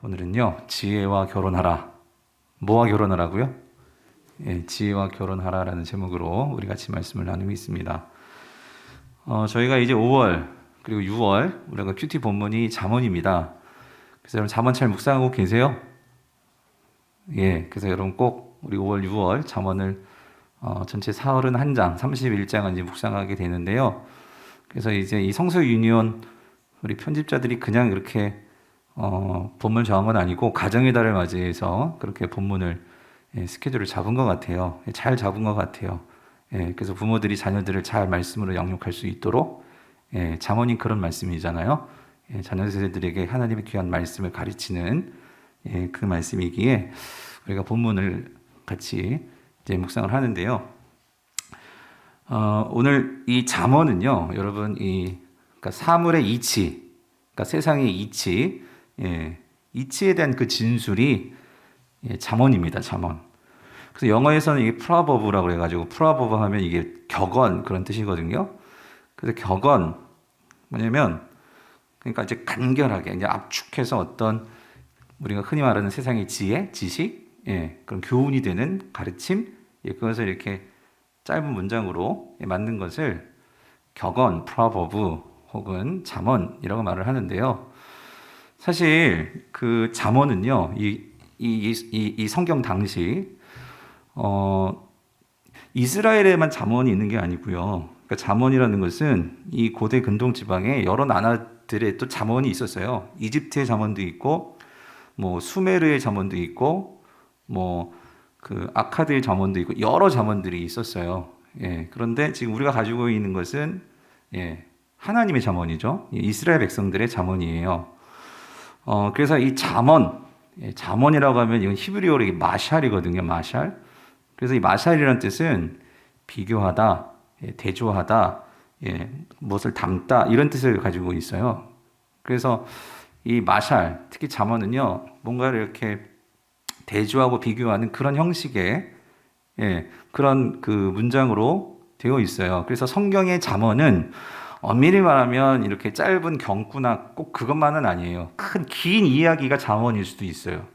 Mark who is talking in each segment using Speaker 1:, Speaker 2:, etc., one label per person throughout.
Speaker 1: 오늘은요, 지혜와 결혼하라. 뭐와 결혼하라고요? 예, 지혜와 결혼하라라는 제목으로 우리 같이 말씀을 나누고 있습니다. 저희가 이제 5월 그리고 6월 우리가 큐티 본문이 잠언입니다. 그래서 여러분 잠언 잘 묵상하고 계세요? 예, 그래서 여러분 꼭 우리 5월, 6월 잠언을 전체 41장, 31장을 이제 묵상하게 되는데요. 그래서 이제 이 성서 유니온 우리 편집자들이 그냥 이렇게 본문 정한 건 아니고 가정의 달을 맞이해서 그렇게 본문을 스케줄을 잡은 것 같아요. 잘 잡은 것 같아요. 그래서 부모들이 자녀들을 잘 말씀으로 양육할 수 있도록 잠언이 그런 말씀이잖아요. 자녀들에게 하나님의 귀한 말씀을 가르치는 그 말씀이기에 우리가 본문을 같이 이제 묵상을 하는데요. 오늘 이 잠언은요, 여러분 그러니까 사물의 이치, 그러니까 세상의 이치, 이치에 대한 그 진술이 잠언입니다. 잠언. 그래서 영어에서는 이게 프라버브라고 해가지고 프라버브 하면 이게 격언 그런 뜻이거든요. 그래서 격언 뭐냐면 그러니까 이제 간결하게 이제 압축해서 어떤 우리가 흔히 말하는 세상의 지혜, 지식, 그런 교훈이 되는 가르침, 그것을 이렇게 짧은 문장으로 만든 것을 격언, 프라버브 혹은 잠언이라고 말을 하는데요. 사실 그 잠언은요, 이 성경 당시 이스라엘에만 잠언이 있는 게 아니고요. 그러니까 잠언이라는 것은 이 고대 근동 지방에 여러 나라들의 또 잠언이 있었어요. 이집트의 잠언도 있고, 뭐 수메르의 잠언도 있고, 뭐 그 아카드의 잠언도 있고 여러 잠언들이 있었어요. 그런데 지금 우리가 가지고 있는 것은 하나님의 잠언이죠. 이스라엘 백성들의 잠언이에요. 그래서 이 잠언이라고 하면 이건 히브리어로 마샬이거든요. 마샬. 그래서 이 마샬이라는 뜻은 비교하다, 대조하다, 무엇을 담다 이런 뜻을 가지고 있어요. 그래서 이 마샬, 특히 잠언은요, 뭔가를 이렇게 대조하고 비교하는 그런 형식의 그런 그 문장으로 되어 있어요. 그래서 성경의 잠언은 엄밀히 말하면 이렇게 짧은 경구나 꼭 그것만은 아니에요. 긴 이야기가 잠언일 수도 있어요.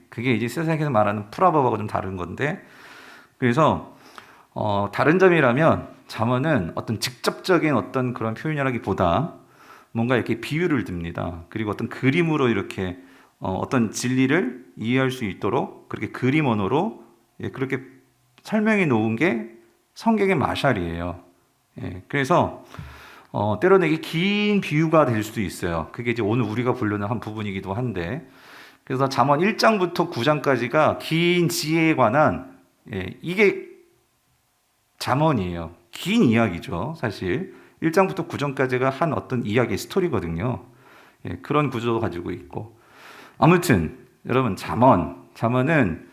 Speaker 1: 그게 이제 세상에서 말하는 프라버브하고 좀 다른 건데, 그래서 다른 점이라면 잠언은 어떤 직접적인 어떤 그런 표현이라기보다 뭔가 이렇게 비유를 듭니다. 그리고 어떤 그림으로 이렇게 어떤 진리를 이해할 수 있도록 그렇게 그림 언어로 그렇게 설명해 놓은 게 성경의 마샬이에요. 그래서 때로는 이게 긴 비유가 될 수도 있어요. 그게 이제 오늘 우리가 보려는 한 부분이기도 한데, 그래서 잠언 1장부터 9장까지가 긴 지혜에 관한 이게 잠언이에요. 긴 이야기죠, 사실. 1장부터 9장까지가 한 어떤 이야기의 스토리거든요. 그런 구조도 가지고 있고. 아무튼 여러분 잠언은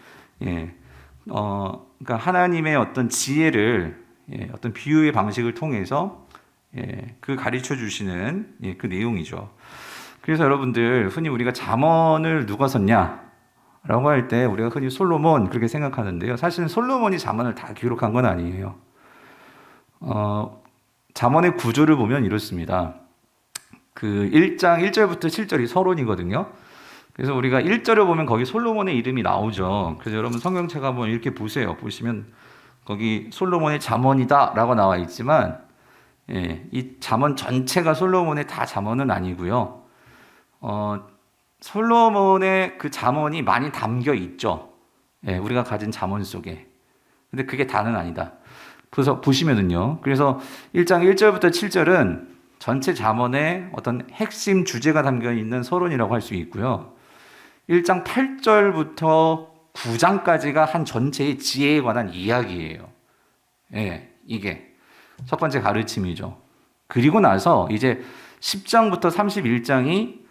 Speaker 1: 그러니까 하나님의 어떤 지혜를 어떤 비유의 방식을 통해서 그 가르쳐 주시는 그 내용이죠. 그래서 여러분들 흔히 우리가 잠언을 누가 썼냐라고 할 때 우리가 흔히 솔로몬 그렇게 생각하는데요. 사실은 솔로몬이 잠언을 다 기록한 건 아니에요. 잠언의 구조를 보면 이렇습니다. 그 1장 1절부터 7절이 서론이거든요. 그래서 우리가 1절을 보면 거기 솔로몬의 이름이 나오죠. 그래서 여러분 성경책 한번 이렇게 보세요. 보시면 거기 솔로몬의 잠언이다 라고 나와 있지만 이 잠언 전체가 솔로몬의 다 잠언은 아니고요. 솔로몬의 그 잠언이 많이 담겨 있죠. 우리가 가진 잠언 속에. 근데 그게 다는 아니다. 그래서 보시면은요. 그래서 1장 1절부터 7절은 전체 잠언의 어떤 핵심 주제가 담겨 있는 서론이라고 할 수 있고요. 1장 8절부터 9장까지가 한 전체의 지혜에 관한 이야기예요. 이게 첫 번째 가르침이죠. 그리고 나서 이제 10장부터 31장이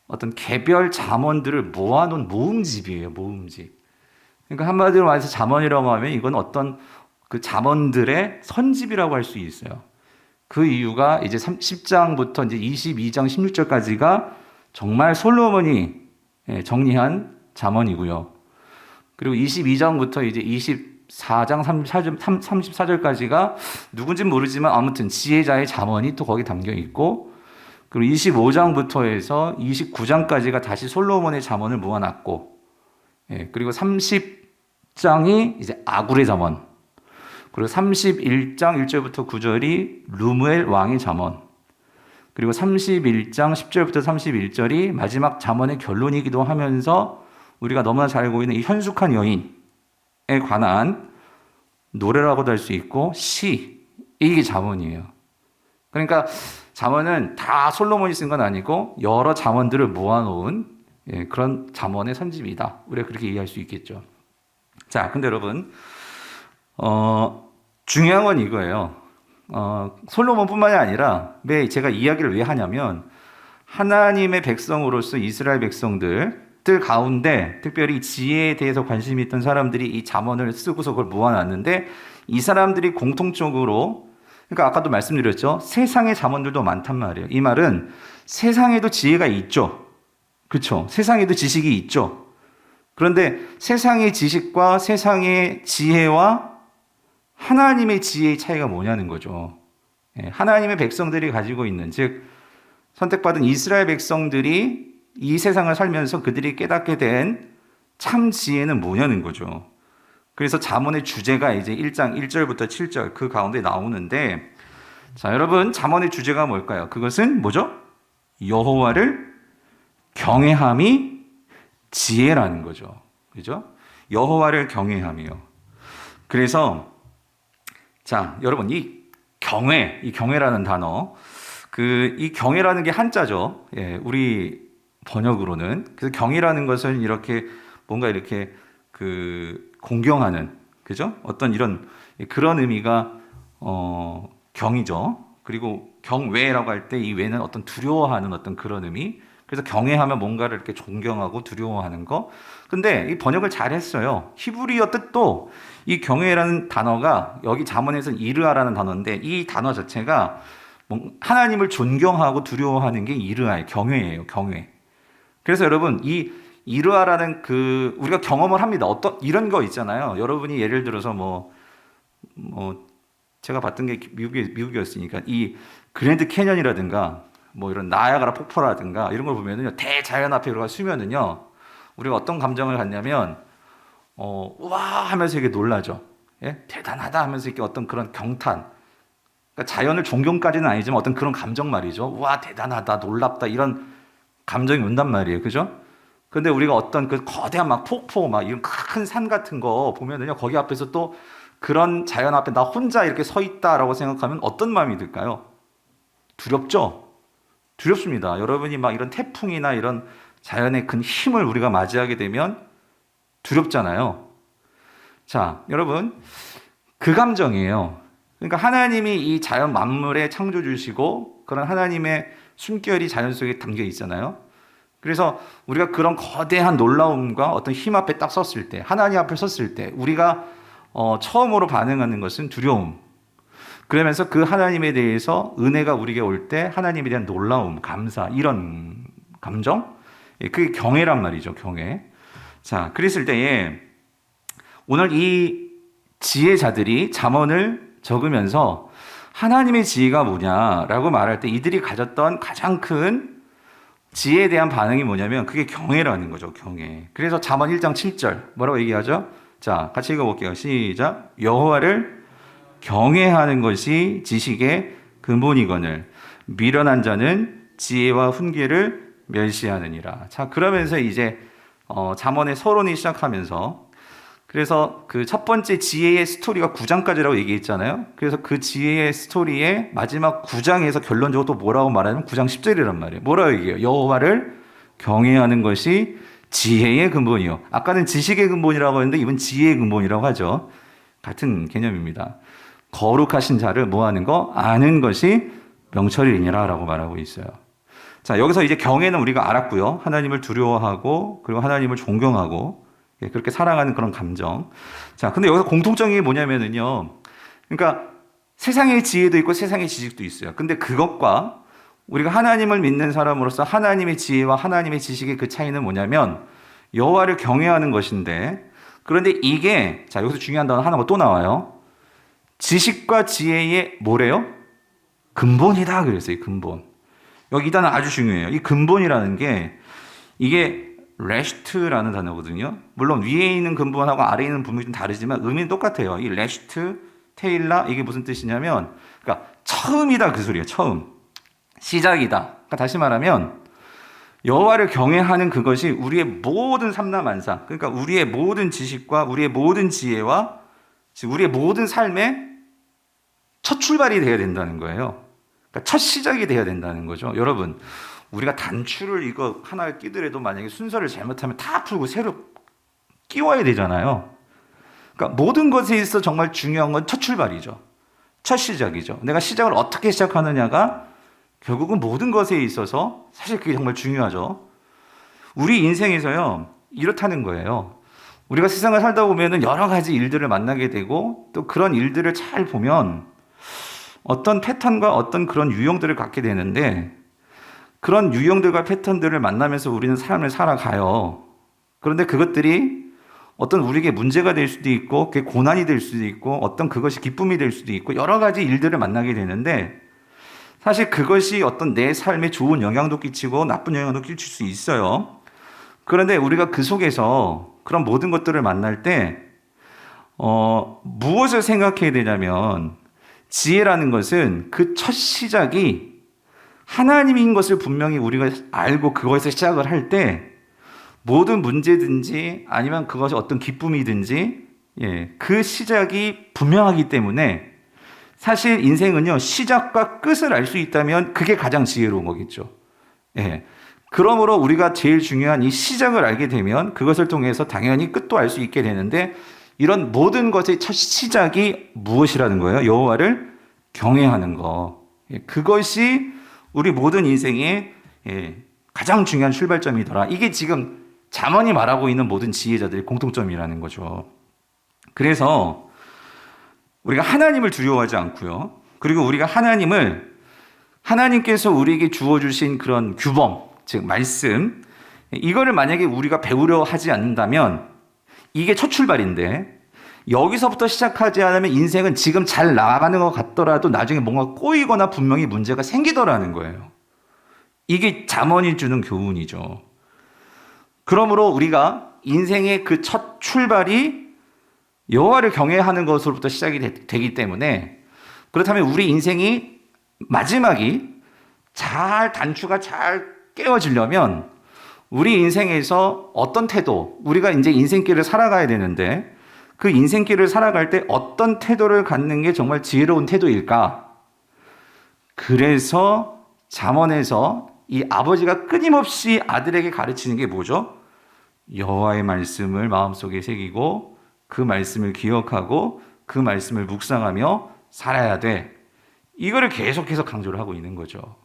Speaker 1: 어떤 개별 잠언들을 모아놓은 모음집이에요. 모음집. 그러니까 한마디로 말해서 잠언이라고 하면 이건 어떤 그 잠언들의 선집이라고 할 수 있어요. 그 이유가 이제 10장부터 이제 22장 16절까지가 정말 솔로몬이 정리한 잠언이고요. 그리고 22장부터 이제 24장 34절까지가 누군지 모르지만 아무튼 지혜자의 잠언이 또 거기 담겨 있고, 그리고 25장부터 해서 29장까지가 다시 솔로몬의 잠언을 모아놨고, 예, 그리고 30장이 이제 아굴의 잠언, 그리고 31장 1절부터 9절이 르무엘 왕의 잠언, 그리고 31장 10절부터 31절이 마지막 잠언의 결론이기도 하면서 우리가 너무나 잘 알고 있는 이 현숙한 여인에 관한 노래라고도 할 수 있고 시, 이게 잠언이에요. 그러니까 잠언은 다 솔로몬이 쓴 건 아니고 여러 잠언들을 모아놓은, 예, 그런 잠언의 선집이다. 우리가 그렇게 이해할 수 있겠죠. 자, 근데 여러분, 중요한 건 이거예요. 솔로몬뿐만이 아니라 왜 제가 이야기를 왜 하냐면 하나님의 백성으로서 이스라엘 백성들 가운데 특별히 지혜에 대해서 관심이 있던 사람들이 이 잠언을 쓰고서 그걸 모아놨는데 이 사람들이 공통적으로, 그러니까 아까도 말씀드렸죠. 세상의 잠언들도 많단 말이에요. 이 말은 세상에도 지혜가 있죠. 그렇죠? 세상에도 지식이 있죠. 그런데 세상의 지식과 세상의 지혜와 하나님의 지혜의 차이가 뭐냐는 거죠. 하나님의 백성들이 가지고 있는, 즉 선택받은 이스라엘 백성들이 이 세상을 살면서 그들이 깨닫게 된 참 지혜는 뭐냐는 거죠. 그래서 잠언의 주제가 이제 1장 1절부터 7절 그 가운데 나오는데, 자, 여러분, 잠언의 주제가 뭘까요? 그것은 뭐죠? 여호와를 경외함이 지혜라는 거죠. 그죠? 여호와를 경외함이요. 그래서 자, 여러분, 이 경외라는 단어, 이 경외라는 게 한자죠. 예, 우리 번역으로는. 그래서 경이라는 것은 이렇게 뭔가 이렇게 공경하는, 그죠? 어떤 이런 그런 의미가 경이죠. 그리고 경외라고 할 때 이 외는 어떤 두려워하는 어떤 그런 의미. 그래서 경외하면 뭔가를 이렇게 존경하고 두려워하는 거. 근데 이 번역을 잘 했어요. 히브리어 뜻도 이 경외라는 단어가 여기 잠언에서는 이르아라는 단어인데 이 단어 자체가 하나님을 존경하고 두려워하는 게 이르아의 경외예요. 경외. 그래서 여러분, 이 이르아라는 우리가 경험을 합니다. 어떤 이런 거 있잖아요. 여러분이 예를 들어서 제가 봤던 게 미국이었으니까 이 그랜드 캐년이라든가 뭐 이런 나야가라 폭포라든가 이런 걸 보면은요, 대자연 앞에 우리가 서면은요, 우리가 어떤 감정을 갖냐면 와 하면서 이게 놀라죠. 예? 대단하다 하면서 이렇게 어떤 그런 경탄. 그러니까 자연을 존경까지는 아니지만 어떤 그런 감정 말이죠. 와 대단하다, 놀랍다 이런 감정이 온단 말이에요. 그죠? 근데 우리가 어떤 그 거대한 막 폭포, 막 이런 큰 산 같은 거 보면은요, 거기 앞에서 또 그런 자연 앞에 나 혼자 이렇게 서 있다라고 생각하면 어떤 마음이 들까요? 두렵죠? 두렵습니다. 여러분이 막 이런 태풍이나 이런 자연의 큰 힘을 우리가 맞이하게 되면 두렵잖아요. 자, 여러분, 그 감정이에요. 그러니까 하나님이 이 자연 만물에 창조 주시고 그런 하나님의 숨결이 자연 속에 담겨 있잖아요. 그래서 우리가 그런 거대한 놀라움과 어떤 힘 앞에 딱 섰을 때, 하나님 앞에 섰을 때 우리가 처음으로 반응하는 것은 두려움. 그러면서 그 하나님에 대해서 은혜가 우리에게 올 때 하나님에 대한 놀라움, 감사, 이런 감정, 그게 경외란 말이죠. 경외. 자, 그랬을 때에 오늘 이 지혜자들이 잠언을 적으면서 하나님의 지혜가 뭐냐라고 말할 때 이들이 가졌던 가장 큰 지혜에 대한 반응이 뭐냐면 그게 경외라는 거죠. 경외. 그래서 잠언 1장 7절 뭐라고 얘기하죠? 자, 같이 읽어볼게요. 시작. 여호와를 경외하는 것이 지식의 근본이거늘 미련한 자는 지혜와 훈계를 멸시하느니라. 자, 그러면서 이제 잠언의 서론이 시작하면서, 그래서 그 첫 번째 지혜의 스토리가 9장까지라고 얘기했잖아요. 그래서 그 지혜의 스토리의 마지막 9장에서 결론적으로 또 뭐라고 말하냐면 9장 10절이란 말이에요. 뭐라고 얘기해요? 여호와를 경외하는 것이 지혜의 근본이요. 아까는 지식의 근본이라고 했는데 이번 지혜의 근본이라고 하죠. 같은 개념입니다. 거룩하신 자를 뭐하는 거? 아는 것이 명철이니라 라고 말하고 있어요. 자, 여기서 이제 경외는 우리가 알았고요. 하나님을 두려워하고 그리고 하나님을 존경하고 그렇게 사랑하는 그런 감정. 자, 근데 여기서 공통점이 뭐냐면은요. 그러니까 세상의 지혜도 있고 세상의 지식도 있어요. 근데 그것과 우리가 하나님을 믿는 사람으로서 하나님의 지혜와 하나님의 지식의 그 차이는 뭐냐면 여호와를 경외하는 것인데, 그런데 이게, 자, 여기서 중요한 단어 하나가 또 나와요. 지식과 지혜의 뭐래요? 근본이다 그랬어요. 근본. 여기 이 단어 아주 중요해요. 이 근본이라는 게 이게 레시트라는 단어거든요. 물론 위에 있는 근본하고 아래에 있는 분명히 좀 다르지만 의미는 똑같아요. 이 레시트, 테일라 이게 무슨 뜻이냐면 그러니까 처음이다 그 소리예요. 처음. 시작이다. 그러니까 다시 말하면 여호와를 경외하는 그것이 우리의 모든 삼라만사, 그러니까 우리의 모든 지식과 우리의 모든 지혜와 우리의 모든 삶의 첫 출발이 되어야 된다는 거예요. 그러니까 첫 시작이 되어야 된다는 거죠. 여러분, 우리가 단추를 이거 하나 끼더라도 만약에 순서를 잘못하면 다 풀고 새로 끼워야 되잖아요. 그러니까 모든 것에 있어 정말 중요한 건 첫 출발이죠. 첫 시작이죠. 내가 시작을 어떻게 시작하느냐가 결국은 모든 것에 있어서 사실 그게 정말 중요하죠. 우리 인생에서요, 이렇다는 거예요. 우리가 세상을 살다 보면은 여러 가지 일들을 만나게 되고 또 그런 일들을 잘 보면 어떤 패턴과 어떤 그런 유형들을 갖게 되는데 그런 유형들과 패턴들을 만나면서 우리는 삶을 살아가요. 그런데 그것들이 어떤 우리에게 문제가 될 수도 있고 그게 고난이 될 수도 있고 어떤 그것이 기쁨이 될 수도 있고 여러 가지 일들을 만나게 되는데 사실 그것이 어떤 내 삶에 좋은 영향도 끼치고 나쁜 영향도 끼칠 수 있어요. 그런데 우리가 그 속에서 그런 모든 것들을 만날 때 무엇을 생각해야 되냐면 지혜라는 것은 그 첫 시작이 하나님인 것을 분명히 우리가 알고 그것에서 시작을 할 때 모든 문제든지 아니면 그것이 어떤 기쁨이든지 그 시작이 분명하기 때문에 사실 인생은요 시작과 끝을 알 수 있다면 그게 가장 지혜로운 거겠죠. 그러므로 우리가 제일 중요한 이 시작을 알게 되면 그것을 통해서 당연히 끝도 알 수 있게 되는데 이런 모든 것의 첫 시작이 무엇이라는 거예요? 여호와를 경외하는 거. 그것이 우리 모든 인생의 가장 중요한 출발점이더라. 이게 지금 잠언이 말하고 있는 모든 지혜자들의 공통점이라는 거죠. 그래서 우리가 하나님을 두려워하지 않고요. 그리고 우리가 하나님께서 우리에게 주어주신 그런 규범, 즉 말씀, 이거를 만약에 우리가 배우려 하지 않는다면 이게 첫 출발인데 여기서부터 시작하지 않으면 인생은 지금 잘 나가는 것 같더라도 나중에 뭔가 꼬이거나 분명히 문제가 생기더라는 거예요. 이게 잠언이 주는 교훈이죠. 그러므로 우리가 인생의 그 첫 출발이 여호와를 경외하는 것으로부터 시작이 되기 때문에 그렇다면 우리 인생이 마지막이 단추가 잘 깨어지려면 우리 인생에서 어떤 태도, 우리가 이제 인생길을 살아가야 되는데 그 인생길을 살아갈 때 어떤 태도를 갖는 게 정말 지혜로운 태도일까? 그래서 잠언에서 이 아버지가 끊임없이 아들에게 가르치는 게 뭐죠? 여호와의 말씀을 마음속에 새기고 그 말씀을 기억하고 그 말씀을 묵상하며 살아야 돼. 이거를 계속해서 강조를 하고 있는 거죠.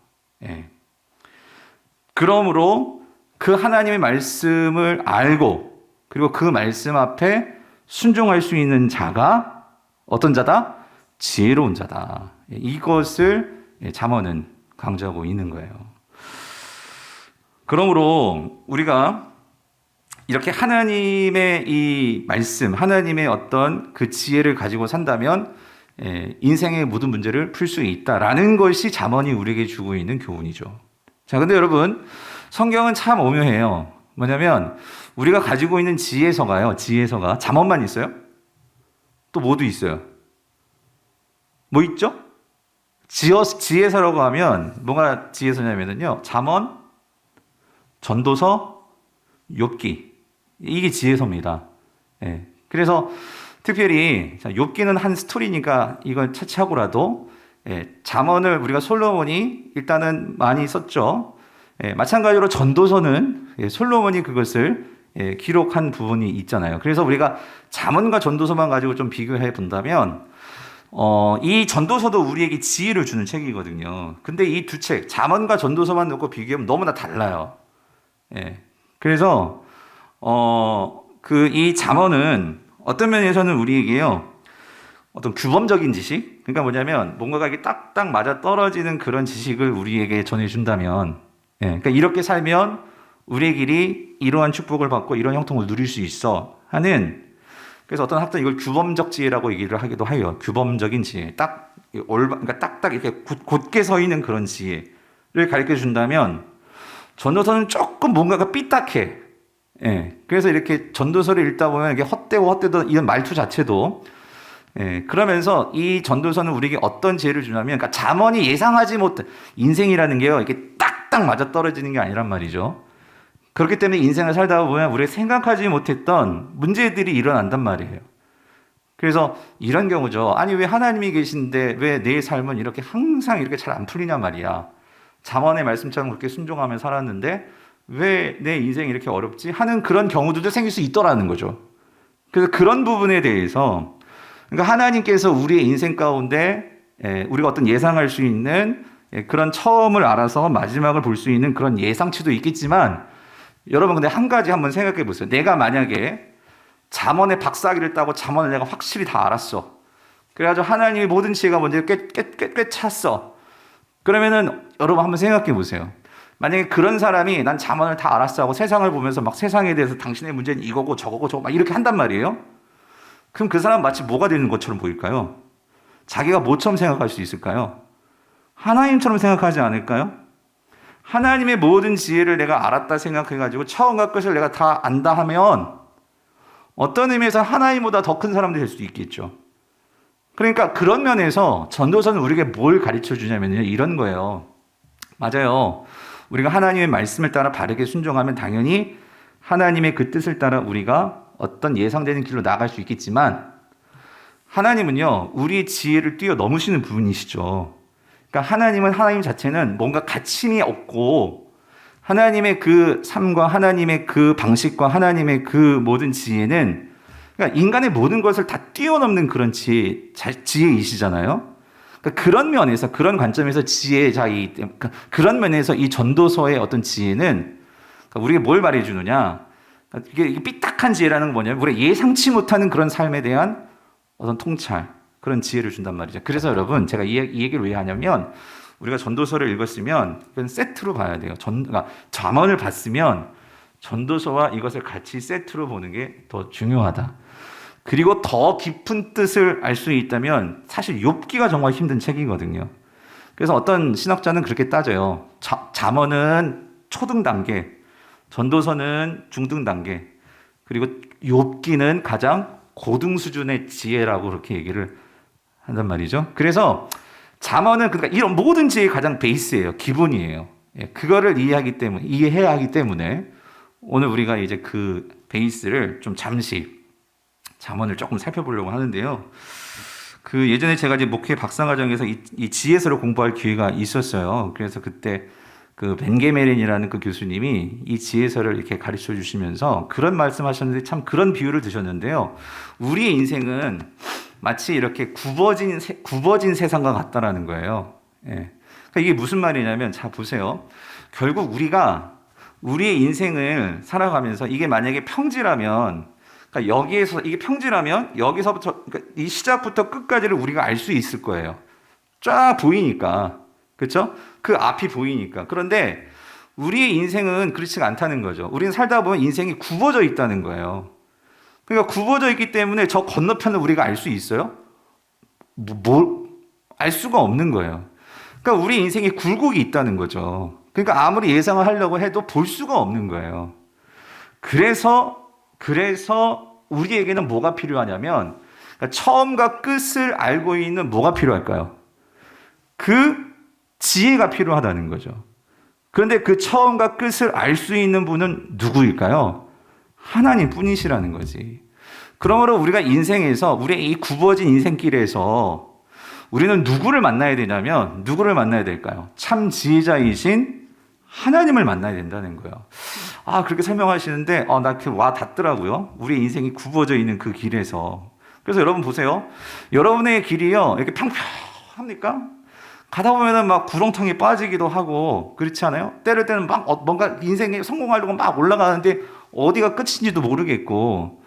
Speaker 1: 그러므로 그 하나님의 말씀을 알고 그리고 그 말씀 앞에 순종할 수 있는 자가 어떤 자다? 지혜로운 자다. 이것을 잠언은 강조하고 있는 거예요. 그러므로 우리가 이렇게 하나님의 이 말씀, 하나님의 어떤 그 지혜를 가지고 산다면 인생의 모든 문제를 풀 수 있다라는 것이 잠언이 우리에게 주고 있는 교훈이죠. 자, 근데 여러분, 성경은 참 오묘해요. 뭐냐면 우리가 가지고 있는 지혜서가 잠언만 있어요? 또 뭐도 있어요? 뭐 있죠? 지혜서라고 하면 뭐가 지혜서냐면요, 잠언, 전도서, 욥기, 이게 지혜서입니다. 그래서 특별히 욥기는 한 스토리니까 이걸 차치하고라도 잠언을 우리가 솔로몬이 일단은 많이 썼죠. 마찬가지로 전도서는 솔로몬이 그것을 기록한 부분이 있잖아요. 그래서 우리가 잠언과 전도서만 가지고 좀 비교해 본다면 이 전도서도 우리에게 지혜를 주는 책이거든요. 근데 이 두 책, 잠언과 전도서만 놓고 비교하면 너무나 달라요. 그래서 이 잠언은 어떤 면에서는 우리에게요 어떤 규범적인 지식, 그러니까 뭐냐면 뭔가가 이게 딱딱 맞아 떨어지는 그런 지식을 우리에게 전해준다면, 그러니까 이렇게 살면 우리의 길이 이러한 축복을 받고 이런 형통을 누릴 수 있어 하는. 그래서 어떤 학자는 이걸 규범적 지혜라고 얘기를 하기도 해요. 규범적인 지혜, 그러니까 딱딱 이렇게 곧게 서 있는 그런 지혜. 가르쳐 준다면 전도서는 조금 뭔가가 삐딱해. 예. 그래서 이렇게 전도서를 읽다 보면 이게 헛되고 이런 말투 자체도 예. 그러면서 이 전도서는 우리에게 어떤 지혜를 주냐면 그러니까 잠언이 예상하지 못한 인생이라는 게요. 이게 딱딱 맞아 떨어지는 게 아니란 말이죠. 그렇기 때문에 인생을 살다 보면 우리가 생각하지 못했던 문제들이 일어난단 말이에요. 그래서 이런 경우죠. 아니 왜 하나님이 계신데 왜 내 삶은 이렇게 항상 이렇게 잘 안 풀리냐 말이야. 잠언의 말씀처럼 그렇게 순종하며 살았는데 왜 내 인생이 이렇게 어렵지? 하는 그런 경우들도 생길 수 있더라는 거죠. 그래서 그런 부분에 대해서 그러니까 하나님께서 우리의 인생 가운데 우리가 어떤 예상할 수 있는 그런 처음을 알아서 마지막을 볼 수 있는 그런 예상치도 있겠지만 여러분 근데 한 가지 한번 생각해 보세요. 내가 만약에 잠언의 박사학위를 따고 잠언을 내가 확실히 다 알았어. 그래가지고 하나님의 모든 지혜가 뭔지 꽤 찼어. 그러면은 여러분 한번 생각해 보세요. 만약에 그런 사람이 난 잠언을 다 알았어 하고 세상을 보면서 막 세상에 대해서 당신의 문제는 이거고 저거고 저거 막 이렇게 한단 말이에요. 그럼 그 사람 마치 뭐가 되는 것처럼 보일까요? 자기가 뭐처럼 생각할 수 있을까요? 하나님처럼 생각하지 않을까요? 하나님의 모든 지혜를 내가 알았다 생각해가지고 처음과 끝을 내가 다 안다 하면 어떤 의미에서 하나님보다 더 큰 사람이 될 수도 있겠죠. 그러니까 그런 면에서 전도서는 우리에게 뭘 가르쳐 주냐면요. 이런 거예요. 맞아요. 우리가 하나님의 말씀을 따라 바르게 순종하면 당연히 하나님의 그 뜻을 따라 우리가 어떤 예상되는 길로 나아갈 수 있겠지만 하나님은요. 우리의 지혜를 뛰어넘으시는 분이시죠. 그러니까 하나님은 하나님 자체는 뭔가 가침이 없고 하나님의 그 삶과 하나님의 그 방식과 하나님의 그 모든 지혜는 그러니까 인간의 모든 것을 다 뛰어넘는 그런 지혜이시잖아요. 그러니까 그런 면에서 그런 관점에서 지혜자이 그러니까 그런 면에서 이 전도서의 어떤 지혜는 그러니까 우리에게 뭘 말해주느냐? 그러니까 이게 삐딱한 지혜라는 건 뭐냐면 우리가 예상치 못하는 그런 삶에 대한 어떤 통찰 그런 지혜를 준단 말이죠. 그래서 여러분 제가 이 얘기를 왜 하냐면 우리가 전도서를 읽었으면 그건 세트로 봐야 돼요. 그러니까 잠언을 봤으면 전도서와 이것을 같이 세트로 보는 게 더 중요하다. 그리고 더 깊은 뜻을 알 수 있다면 사실 욥기가 정말 힘든 책이거든요. 그래서 어떤 신학자는 그렇게 따져요. 잠언은 초등 단계, 전도서는 중등 단계, 그리고 욥기는 가장 고등 수준의 지혜라고 그렇게 얘기를 한단 말이죠. 그래서 잠언은 그러니까 이런 모든 지혜의 가장 베이스예요. 기본이에요. 그거를 이해해야 하기 때문에 오늘 우리가 이제 그 베이스를 좀 잠시 잠언을 조금 살펴보려고 하는데요. 그 예전에 제가 이제 목회 박사과정에서 이 지혜서를 공부할 기회가 있었어요. 그래서 그때 그 벤게메린이라는 그 교수님이 이 지혜서를 이렇게 가르쳐 주시면서 그런 말씀하셨는데 참 그런 비유를 드셨는데요. 우리의 인생은 마치 이렇게 굽어진 세상과 같다라는 거예요. 예. 그러니까 이게 무슨 말이냐면, 자, 보세요. 결국 우리가 우리의 인생을 살아가면서 이게 만약에 평지라면, 그러니까 여기에서, 이게 평지라면 여기서부터, 그러니까 이 시작부터 끝까지를 우리가 알 수 있을 거예요. 쫙 보이니까. 그렇죠? 그 앞이 보이니까. 그런데 우리의 인생은 그렇지가 않다는 거죠. 우리는 살다 보면 인생이 굽어져 있다는 거예요. 그러니까 굽어져 있기 때문에 저 건너편을 우리가 알 수 있어요? 알 수가 없는 거예요. 그러니까 우리 인생에 굴곡이 있다는 거죠. 그러니까 아무리 예상을 하려고 해도 볼 수가 없는 거예요. 그래서 우리에게는 뭐가 필요하냐면, 그러니까 처음과 끝을 알고 있는 뭐가 필요할까요? 그 지혜가 필요하다는 거죠. 그런데 그 처음과 끝을 알 수 있는 분은 누구일까요? 하나님 뿐이시라는 거지. 그러므로 우리가 인생에서, 우리의 이 굽어진 인생길에서 우리는 누구를 만나야 되냐면, 누구를 만나야 될까요? 참 지혜자이신 하나님을 만나야 된다는 거예요. 아, 그렇게 설명하시는데, 나 와 닿더라고요. 우리의 인생이 굽어져 있는 그 길에서. 그래서 여러분 보세요. 여러분의 길이요, 이렇게 평평합니까? 가다 보면은 막 구렁텅이 빠지기도 하고, 그렇지 않아요? 때릴 때는 막 뭔가 인생에 성공하려고 막 올라가는데, 어디가 끝인지도 모르겠고,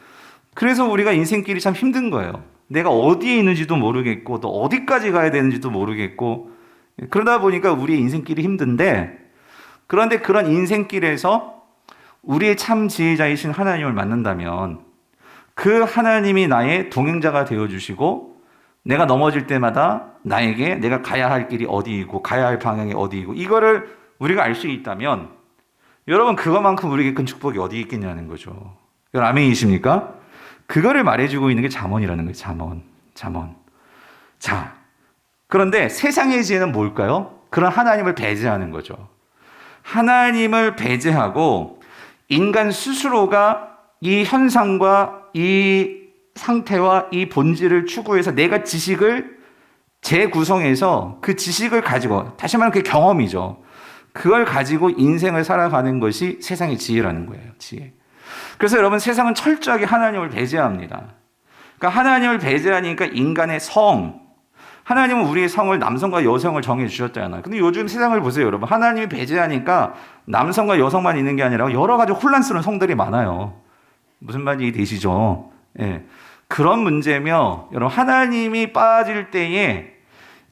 Speaker 1: 그래서 우리가 인생길이 참 힘든 거예요. 내가 어디에 있는지도 모르겠고, 또 어디까지 가야 되는지도 모르겠고, 그러다 보니까 우리의 인생길이 힘든데, 그런데 그런 인생길에서 우리의 참 지혜자이신 하나님을 만난다면, 그 하나님이 나의 동행자가 되어주시고, 내가 넘어질 때마다 나에게 내가 가야 할 길이 어디이고 가야 할 방향이 어디이고 이거를 우리가 알 수 있다면 여러분 그것만큼 우리에게 큰 축복이 어디 있겠냐는 거죠. 여러분 아멘이십니까? 그거를 말해주고 있는 게 잠언이라는 거예요. 잠언. 자, 그런데 세상의 지혜는 뭘까요? 그런 하나님을 배제하는 거죠. 하나님을 배제하고 인간 스스로가 이 현상과 이 상태와 이 본질을 추구해서 내가 지식을 재구성해서 그 지식을 가지고, 다시 말하면 그게 경험이죠. 그걸 가지고 인생을 살아가는 것이 세상의 지혜라는 거예요. 지혜. 그래서 여러분 세상은 철저하게 하나님을 배제합니다. 그러니까 하나님을 배제하니까 인간의 하나님은 우리의 성을 남성과 여성을 정해 주셨잖아요. 근데 요즘 세상을 보세요, 여러분. 하나님이 배제하니까 남성과 여성만 있는 게 아니라 여러 가지 혼란스러운 성들이 많아요. 무슨 말인지 되시죠? 예. 그런 문제며, 여러분, 하나님이 빠질 때에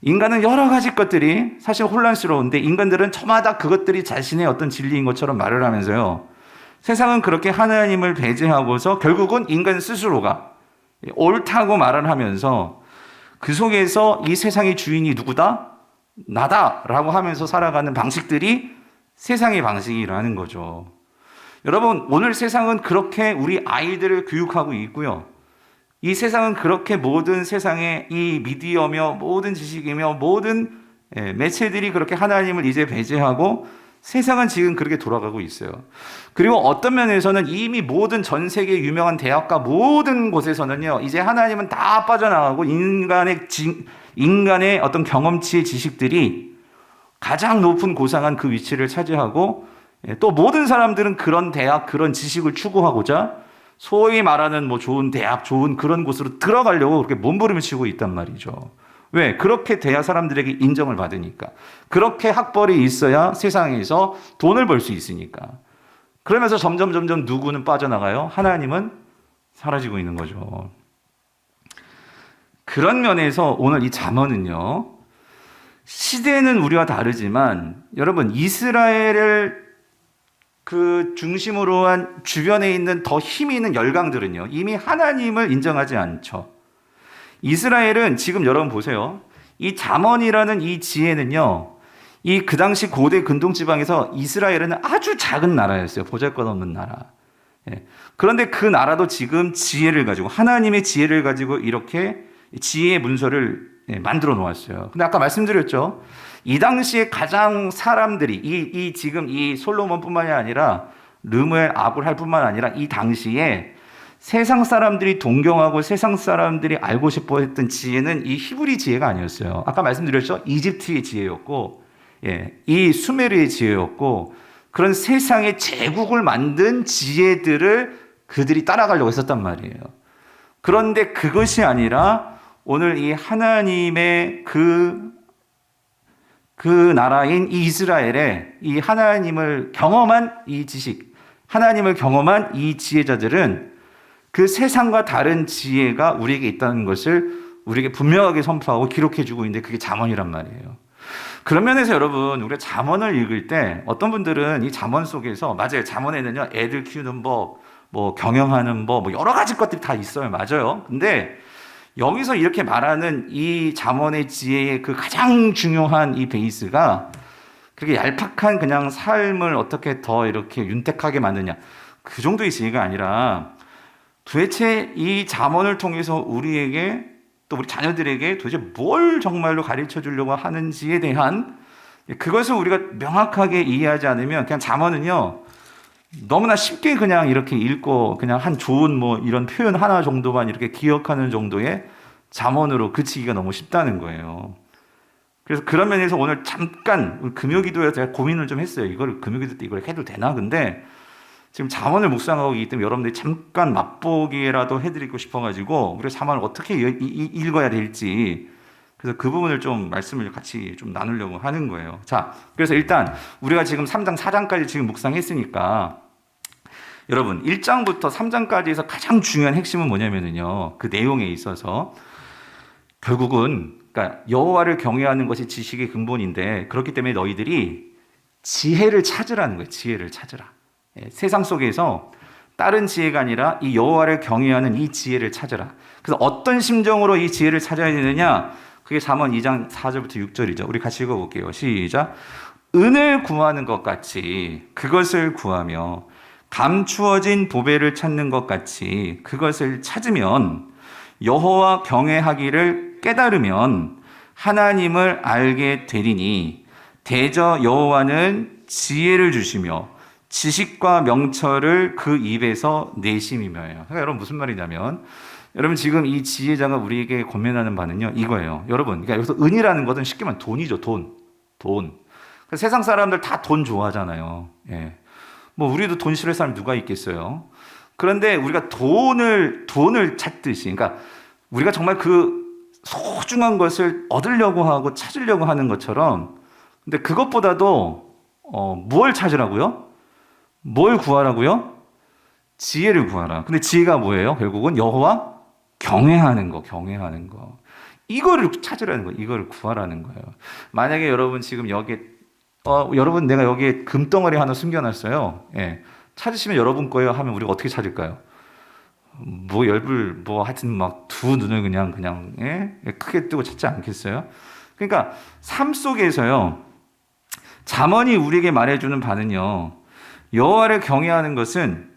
Speaker 1: 인간은 여러 가지 것들이 사실 혼란스러운데 인간들은 저마다 그것들이 자신의 어떤 진리인 것처럼 말을 하면서요. 세상은 그렇게 하나님을 배제하고서 결국은 인간 스스로가 옳다고 말을 하면서 그 속에서 이 세상의 주인이 누구다? 나다라고 하면서 살아가는 방식들이 세상의 방식이라는 거죠. 여러분, 오늘 세상은 그렇게 우리 아이들을 교육하고 있고요. 이 세상은 그렇게 모든 세상의 이 미디어며 모든 지식이며 모든 매체들이 그렇게 하나님을 이제 배제하고 세상은 지금 그렇게 돌아가고 있어요. 그리고 어떤 면에서는 이미 모든 전 세계 유명한 대학과 모든 곳에서는요, 이제 하나님은 다 빠져나가고 인간의 어떤 경험치의 지식들이 가장 높은 고상한 그 위치를 차지하고 또 모든 사람들은 그런 대학, 그런 지식을 추구하고자 소위 말하는 뭐 좋은 대학, 좋은 그런 곳으로 들어가려고 그렇게 몸부림을 치고 있단 말이죠. 왜? 그렇게 돼야 사람들에게 인정을 받으니까. 그렇게 학벌이 있어야 세상에서 돈을 벌 수 있으니까. 그러면서 점점 누구는 빠져나가요? 하나님은 사라지고 있는 거죠. 그런 면에서 오늘 이 잠언은요, 시대는 우리와 다르지만 여러분 이스라엘을 그 중심으로 한 주변에 있는 더 힘이 있는 열강들은요, 이미 하나님을 인정하지 않죠. 이스라엘은 지금 여러분 보세요. 이 잠언이라는 이 지혜는요, 이 그 당시 고대 근동지방에서 이스라엘은 아주 작은 나라였어요. 보잘것없는 나라. 그런데 그 나라도 지금 지혜를 가지고, 하나님의 지혜를 가지고 이렇게 지혜의 문서를 만들어 놓았어요. 근데 아까 말씀드렸죠. 이 당시에 가장 사람들이, 지금 이 솔로몬뿐만이 아니라 르무엘 아불할 뿐만 아니라 이 당시에 세상 사람들이 동경하고 세상 사람들이 알고 싶어 했던 지혜는 이 히브리 지혜가 아니었어요. 아까 말씀드렸죠? 이집트의 지혜였고, 이 수메르의 지혜였고, 그런 세상의 제국을 만든 지혜들을 그들이 따라가려고 했었단 말이에요. 그런데 그것이 아니라 오늘 이 하나님의 그 나라인 이 이스라엘의 이 하나님을 경험한 이 지식, 하나님을 경험한 이 지혜자들은 그 세상과 다른 지혜가 우리에게 있다는 것을 우리에게 분명하게 선포하고 기록해주고 있는데 그게 잠언이란 말이에요. 그런 면에서 여러분, 우리가 잠언을 읽을 때 어떤 분들은 이 잠언 속에서, 맞아요, 잠언에는요 애들 키우는 법, 뭐 경영하는 법, 뭐 여러 가지 것들이 다 있어요. 맞아요. 근데 여기서 이렇게 말하는 이 잠언의 지혜의 그 가장 중요한 이 베이스가 그렇게 얄팍한 그냥 삶을 어떻게 더 이렇게 윤택하게 만드냐, 그 정도의 지혜가 아니라 도대체 이 잠언을 통해서 우리에게 또 우리 자녀들에게 도대체 뭘 정말로 가르쳐 주려고 하는지에 대한 그것을 우리가 명확하게 이해하지 않으면 그냥 잠언은요 너무나 쉽게 그냥 이렇게 읽고 그냥 한 좋은 뭐 이런 표현 하나 정도만 이렇게 기억하는 정도의 잠언으로 그치기가 너무 쉽다는 거예요. 그래서 그런 면에서 오늘 잠깐 금요기도에 제가 고민을 좀 했어요. 이걸 금요기도 때 이걸 해도 되나? 근데 지금 잠언을 묵상하고 있기 때문에 여러분들이 잠깐 맛보기라도 해드리고 싶어가지고 우리가 잠언을 어떻게 읽어야 될지, 그래서 그 부분을 좀 말씀을 같이 좀 나누려고 하는 거예요. 자, 그래서 일단 우리가 지금 3장, 4장까지 지금 묵상했으니까 여러분 1장부터 3장까지에서 가장 중요한 핵심은 뭐냐면요, 그 내용에 있어서 결국은 그러니까 여호와를 경외하는 것이 지식의 근본인데, 그렇기 때문에 너희들이 지혜를 찾으라는 거예요. 지혜를 찾으라. 세상 속에서 다른 지혜가 아니라 이 여호와를 경외하는 이 지혜를 찾으라. 그래서 어떤 심정으로 이 지혜를 찾아야 되느냐? 그게 잠언 2장 4절부터 6절이죠. 우리 같이 읽어볼게요. 시작. 은을 구하는 것 같이 그것을 구하며 감추어진 보배를 찾는 것 같이 그것을 찾으면 여호와 경외하기를 깨달으면 하나님을 알게 되리니 대저 여호와는 지혜를 주시며 지식과 명철을 그 입에서 내심이며요. 그러니까 여러분 무슨 말이냐면 여러분 지금 이 지혜자가 우리에게 권면하는 바는요 이거예요. 여러분 그러니까 여기서 은이라는 것은 쉽게 말하면 돈이죠. 돈. 그러니까 세상 사람들 다 돈 좋아하잖아요. 예. 뭐 우리도 돈 싫어할 사람이 누가 있겠어요. 그런데 우리가 돈을 찾듯이 그러니까 우리가 정말 그 소중한 것을 얻으려고 하고 찾으려고 하는 것처럼 근데 그것보다도 뭘 찾으라고요? 뭘 구하라고요? 지혜를 구하라. 근데 지혜가 뭐예요? 결국은 여호와 경외하는 거. 이거를 찾으라는 거예요. 이거를 구하라는 거예요. 만약에 여러분 지금 여기에 여러분 내가 여기에 금덩어리 하나 숨겨놨어요. 예. 찾으시면 여러분 거예요 하면 우리가 어떻게 찾을까요? 뭐 열불 뭐 하여튼 막 두 눈을 그냥 예? 크게 뜨고 찾지 않겠어요? 그러니까 삶 속에서요. 잠언이 우리에게 말해주는 바는요. 여호와를 경외하는 것은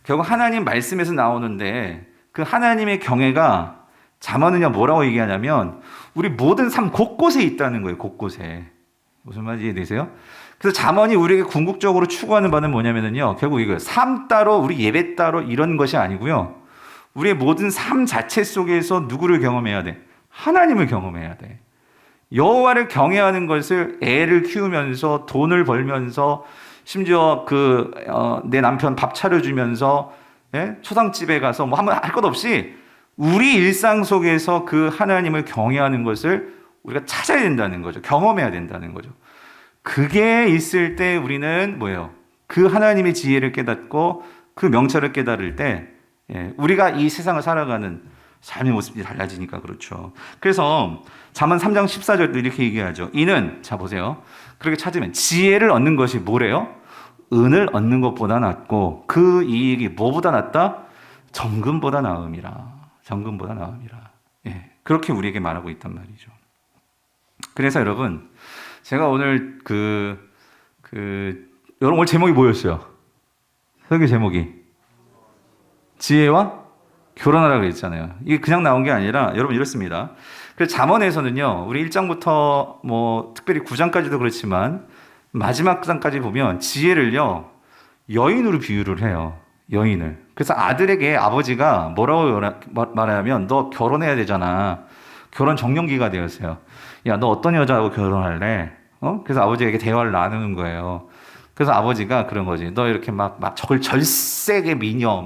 Speaker 1: 결국 하나님 말씀에서 나오는데 그 하나님의 경외가 잠언은요 뭐라고 얘기하냐면 우리 모든 삶 곳곳에 있다는 거예요. 곳곳에. 무슨 말인지 이해되세요? 그래서 잠언이 우리에게 궁극적으로 추구하는 바는 뭐냐면요. 결국 이거예요. 삶 따로 우리 예배 따로 이런 것이 아니고요. 우리의 모든 삶 자체 속에서 누구를 경험해야 돼? 하나님을 경험해야 돼. 여호와를 경외하는 것을 애를 키우면서 돈을 벌면서 심지어 내 남편 밥 차려주면서 예? 초상집에 가서 뭐 한번 할 것 없이 우리 일상 속에서 그 하나님을 경외하는 것을 우리가 찾아야 된다는 거죠. 경험해야 된다는 거죠. 그게 있을 때 우리는 뭐예요? 그 하나님의 지혜를 깨닫고 그 명철을 깨달을 때 우리가 이 세상을 살아가는 삶의 모습이 달라지니까 그렇죠. 그래서 잠언 3장 14절도 이렇게 얘기하죠. 이는 자 보세요. 그렇게 찾으면 지혜를 얻는 것이 뭐래요? 은을 얻는 것보다 낫고 그 이익이 뭐보다 낫다? 정금보다 나음이라. 예, 그렇게 우리에게 말하고 있단 말이죠. 그래서 여러분 제가 오늘 여러분 오늘 제목이 뭐였어요? 설교 제목이 지혜와 결혼하라 그랬잖아요. 이게 그냥 나온 게 아니라 여러분 이렇습니다. 그래서 잠언에서는요. 우리 1장부터 뭐 특별히 9장까지도 그렇지만 마지막 장까지 보면 지혜를요. 여인으로 비유를 해요. 여인을. 그래서 아들에게 아버지가 뭐라고 말하냐면 너 결혼해야 되잖아. 결혼 정년기가 되었어요. 야, 너 어떤 여자하고 결혼할래? 그래서 아버지에게 대화를 나누는 거예요. 그래서 아버지가 그런 거지. 너 이렇게 막 저걸 절세게 미녀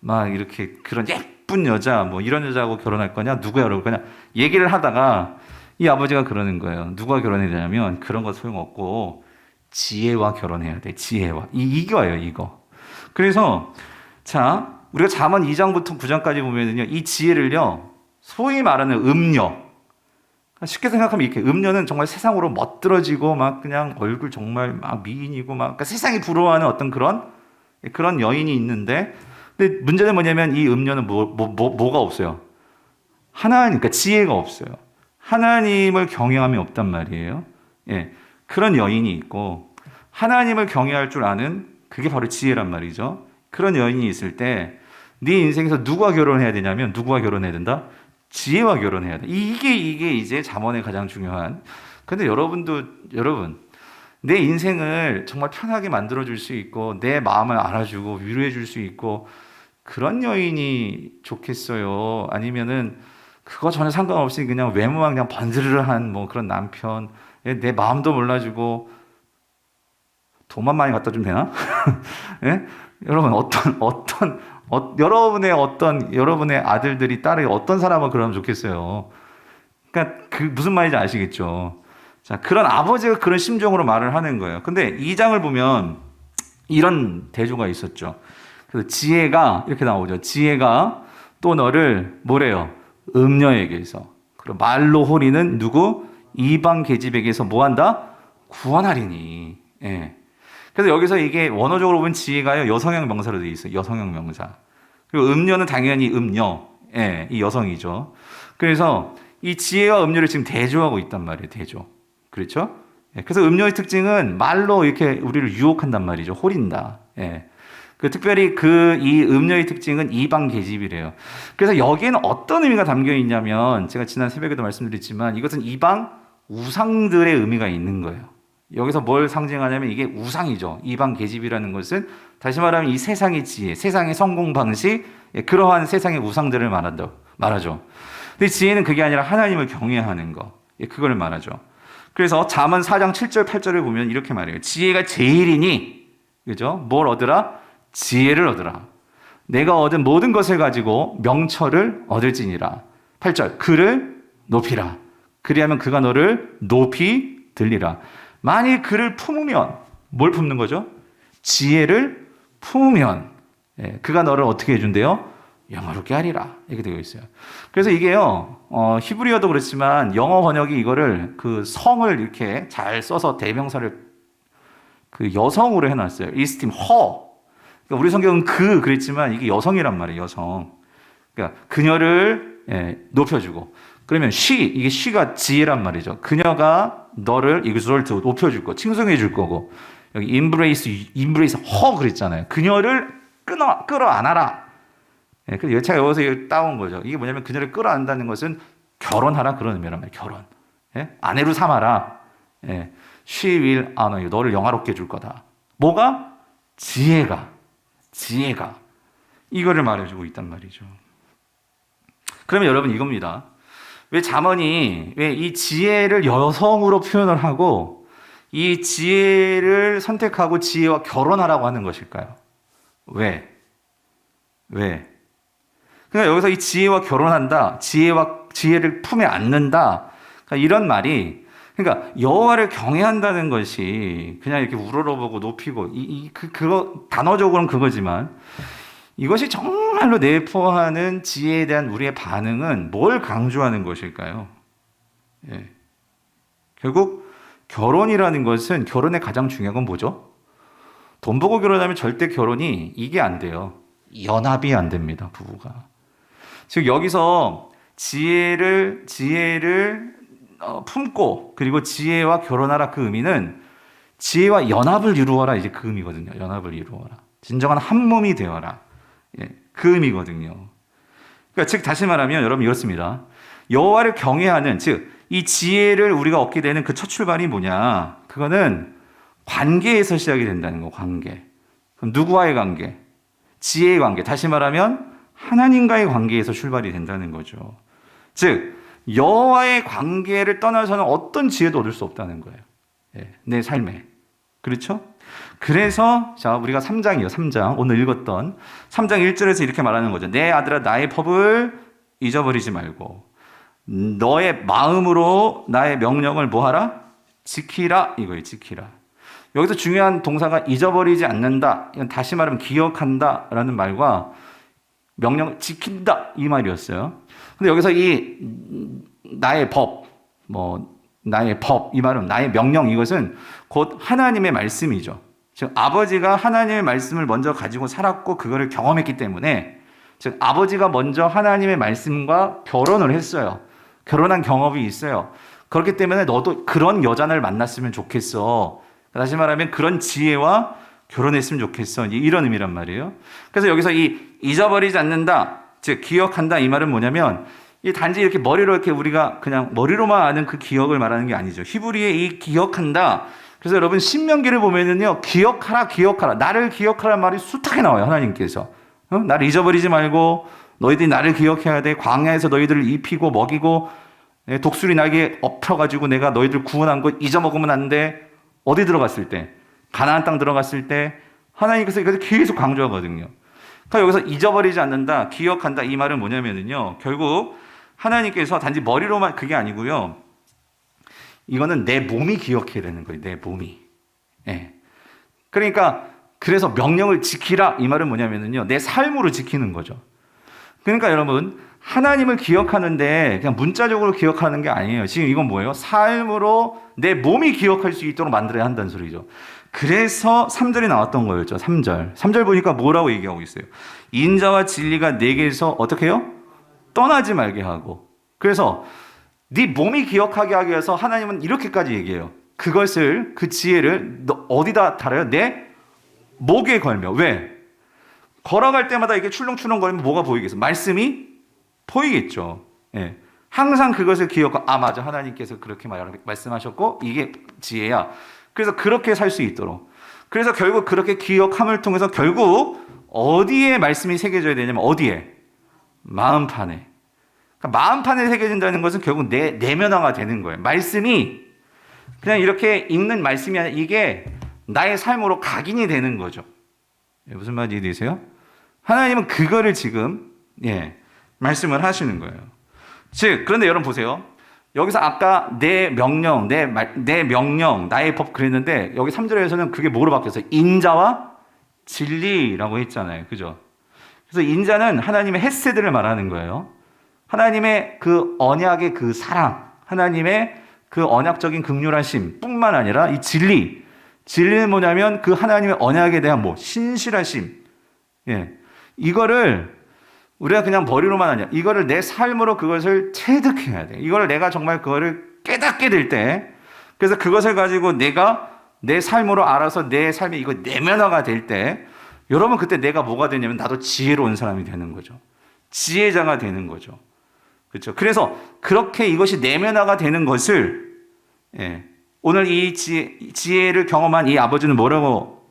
Speaker 1: 막 이렇게 그런 예쁜 여자 뭐 이런 여자하고 결혼할 거냐? 누구야 그럴 거냐? 얘기를 하다가 이 아버지가 그러는 거예요. 누가 결혼해야 되냐면 그런 거 소용없고 지혜와 결혼해야 돼. 지혜와. 이거예요, 이거. 그래서 자, 우리가 잠언 2장부터 9장까지 보면은요. 이 지혜를요. 소위 말하는 음녀. 쉽게 생각하면 이렇게 음녀는 정말 세상으로 멋들어지고 막 그냥 얼굴 정말 막 미인이고 막 그러니까 세상이 부러워하는 어떤 그런 여인이 있는데 근데 문제는 뭐냐면 이 음녀는 뭐가 없어요. 그러니까 지혜가 없어요. 하나님을 경외함이 없단 말이에요. 예, 그런 여인이 있고 하나님을 경외할 줄 아는 그게 바로 지혜란 말이죠. 그런 여인이 있을 때 네 인생에서 누가 결혼해야 되냐면 누구와 결혼해야 된다? 지혜와 결혼해야 돼. 이게 이제 잠언의 가장 중요한. 근데 여러분, 내 인생을 정말 편하게 만들어줄 수 있고, 내 마음을 알아주고, 위로해줄 수 있고, 그런 여인이 좋겠어요. 아니면은, 그거 전혀 상관없이 그냥 외모만 그냥 번지르르한 뭐 그런 남편, 내 마음도 몰라주고, 돈만 많이 갖다 주면 되나? 예? 여러분, 여러분의 아들들이 딸이 어떤 사람을 그러면 좋겠어요. 그러니까 무슨 말인지 아시겠죠? 자, 그런 아버지가 그런 심정으로 말을 하는 거예요. 근데 2장을 보면 이런 대조가 있었죠. 그래서 지혜가 이렇게 나오죠. 지혜가 또 너를 뭐래요? 음녀에게서. 그리고 말로 호리는 누구? 이방 계집에게서 뭐한다? 구원하리니. 예. 그래서 여기서 이게 원어적으로 보면 지혜가요, 여성형 명사로 되어 있어요. 여성형 명사. 그리고 음녀는 당연히 음녀. 예, 이 여성이죠. 그래서 이 지혜와 음녀를 지금 대조하고 있단 말이에요. 대조. 그렇죠? 예, 그래서 음녀의 특징은 말로 이렇게 우리를 유혹한단 말이죠. 홀린다. 예. 특별히 이 음녀의 특징은 이방 계집이래요. 그래서 여기에는 어떤 의미가 담겨 있냐면, 제가 지난 새벽에도 말씀드렸지만, 이것은 이방 우상들의 의미가 있는 거예요. 여기서 뭘 상징하냐면 이게 우상이죠. 이방 계집이라는 것은 다시 말하면 이 세상의 지혜, 세상의 성공 방식, 그러한 세상의 우상들을 말하죠. 근데 지혜는 그게 아니라 하나님을 경외하는 거, 그걸 말하죠. 그래서 잠언 4장 7절 8절을 보면 이렇게 말해요. 지혜가 제일이니, 그죠? 뭘 얻으라? 지혜를 얻으라. 내가 얻은 모든 것을 가지고 명철을 얻을지니라. 8절, 그를 높이라. 그리하면 그가 너를 높이 들리라. 만일 그를 품으면, 뭘 품는 거죠? 지혜를 품으면, 그가 너를 어떻게 해준대요? 영화롭게 하리라. 이렇게 되어 있어요. 그래서 이게요, 히브리어도 그렇지만 영어 번역이 이거를 그 성을 이렇게 잘 써서 대명사를 그 여성으로 해놨어요. 이스팀, 허. 그러니까 우리 성경은 그랬지만 이게 여성이란 말이에요, 여성. 그러니까 그녀를 높여주고. 그러면 이게 she가 지혜란 말이죠. 그녀가 너를 exalt, 높여줄 거, 칭송해 줄 거고. 여기 embrace, 허 그랬잖아요. 그녀를 끌어안아라. 그래서 제가 여기서 따온 거죠. 이게 뭐냐면 그녀를 끌어안다는 것은 결혼하라 그런 의미란 말이에요. 결혼. 아내로 삼아라. She will honor you. 너를 영화롭게 해줄 거다. 뭐가? 지혜가. 이거를 말해주고 있단 말이죠. 그러면 여러분 이겁니다. 왜 잠언이 왜 이 지혜를 여성으로 표현을 하고 이 지혜를 선택하고 지혜와 결혼하라고 하는 것일까요? 왜? 그러니까 여기서 이 지혜와 결혼한다, 지혜를 품에 안는다, 그러니까 이런 말이, 그러니까 여호와를 경외한다는 것이 그냥 이렇게 우러러보고 높이고 그거 단어적으로는 그거지만 이것이 정말로 내포하는 지혜에 대한 우리의 반응은 뭘 강조하는 것일까요? 결국 결혼이라는 것은, 결혼의 가장 중요한 건 뭐죠? 돈 벌고 결혼하면 절대 결혼이 이게 안 돼요. 연합이 안 됩니다, 부부가. 즉 여기서 지혜를 품고 그리고 지혜와 결혼하라, 그 의미는 지혜와 연합을 이루어라, 이제 그 의미거든요. 연합을 이루어라. 진정한 한 몸이 되어라. 그 의미거든요. 그러니까 즉 다시 말하면 여러분 이렇습니다. 여호와를 경외하는, 즉 이 지혜를 우리가 얻게 되는 그 첫 출발이 뭐냐? 그거는 관계에서 시작이 된다는 거. 관계. 그럼 누구와의 관계? 지혜의 관계. 다시 말하면 하나님과의 관계에서 출발이 된다는 거죠. 즉 여호와의 관계를 떠나서는 어떤 지혜도 얻을 수 없다는 거예요. 내 삶에. 그렇죠? 그래서 자, 우리가 3장이요. 3장. 오늘 읽었던 3장 1절에서 이렇게 말하는 거죠. 내 아들아, 나의 법을 잊어버리지 말고 너의 마음으로 나의 명령을 뭐하라? 지키라. 이거예요. 지키라. 여기서 중요한 동사가 잊어버리지 않는다. 이건 다시 말하면 기억한다 라는 말과 명령을 지킨다, 이 말이었어요. 근데 여기서 이 나의 법, 이 말은 나의 명령, 이것은 곧 하나님의 말씀이죠. 즉 아버지가 하나님의 말씀을 먼저 가지고 살았고 그거를 경험했기 때문에, 즉 아버지가 먼저 하나님의 말씀과 결혼을 했어요. 결혼한 경험이 있어요. 그렇기 때문에 너도 그런 여자를 만났으면 좋겠어. 다시 말하면 그런 지혜와 결혼했으면 좋겠어. 이런 의미란 말이에요. 그래서 여기서 이 잊어버리지 않는다, 즉 기억한다, 이 말은 뭐냐면 이 단지 이렇게 머리로 이렇게 우리가 그냥 머리로만 아는 그 기억을 말하는 게 아니죠. 히브리의 이 기억한다. 그래서 여러분 신명기를 보면은요, 기억하라, 나를 기억하라는 말이 숱하게 나와요. 하나님께서 나를 잊어버리지 말고 너희들이 나를 기억해야 돼. 광야에서 너희들을 입히고 먹이고 독수리 날개에 엎혀가지고 내가 너희들 구원한 거 잊어먹으면 안 돼. 어디 들어갔을 때, 가나안 땅 들어갔을 때 하나님께서 이것을 계속 강조하거든요. 그러니까 여기서 잊어버리지 않는다, 기억한다, 이 말은 뭐냐면요, 결국 하나님께서 단지 머리로만, 그게 아니고요, 이거는 내 몸이 기억해야 되는 거예요. 내 몸이. 그러니까 그래서 명령을 지키라, 이 말은 뭐냐면요, 내 삶으로 지키는 거죠. 그러니까 여러분, 하나님을 기억하는데 그냥 문자적으로 기억하는 게 아니에요. 지금 이건 뭐예요? 삶으로 내 몸이 기억할 수 있도록 만들어야 한다는 소리죠. 그래서 3절이 나왔던 거였죠. 3절. 3절 보니까 뭐라고 얘기하고 있어요? 인자와 진리가 내게서 어떻게 해요? 떠나지 말게 하고. 그래서 네 몸이 기억하게 하기 위해서 하나님은 이렇게까지 얘기해요. 그것을, 그 지혜를 너 어디다 달아요? 내 목에 걸며. 왜? 걸어갈 때마다 이게 출렁출렁거리면 뭐가 보이겠어? 말씀이 보이겠죠. 예. 항상 그것을 기억하고, 아, 맞아. 하나님께서 그렇게 말씀하셨고, 이게 지혜야. 그래서 그렇게 살 수 있도록. 그래서 결국 그렇게 기억함을 통해서 결국 어디에 말씀이 새겨져야 되냐면 어디에? 마음판에. 그러니까 마음판에 새겨진다는 것은 결국 내면화가 되는 거예요. 말씀이 그냥 이렇게 읽는 말씀이 아니라 이게 나의 삶으로 각인이 되는 거죠. 무슨 말인지 이해되세요? 하나님은 그거를 지금 말씀을 하시는 거예요. 즉, 그런데 여러분 보세요. 여기서 아까 내 명령, 내 명령, 나의 법 그랬는데 여기 3절에서는 그게 뭐로 바뀌었어요? 인자와 진리라고 했잖아요. 그죠? 그래서 인자는 하나님의 헤세드를 말하는 거예요. 하나님의 그 언약의 그 사랑, 하나님의 그 언약적인 긍휼하심 뿐만 아니라 이 진리. 진리는 뭐냐면 그 하나님의 언약에 대한 신실하심. 이거를 우리가 그냥 머리로만 하냐. 이거를 내 삶으로 그것을 체득해야 돼. 이거를 내가 정말 그거를 깨닫게 될 때, 그래서 그것을 가지고 내가 내 삶으로 알아서 내 삶에 이거 내면화가 될 때, 여러분 그때 내가 뭐가 되냐면 나도 지혜로운 사람이 되는 거죠. 지혜자가 되는 거죠. 그렇죠. 그래서 그렇게 이것이 내면화가 되는 것을 오늘 이 지혜를 경험한 이 아버지는 뭐라고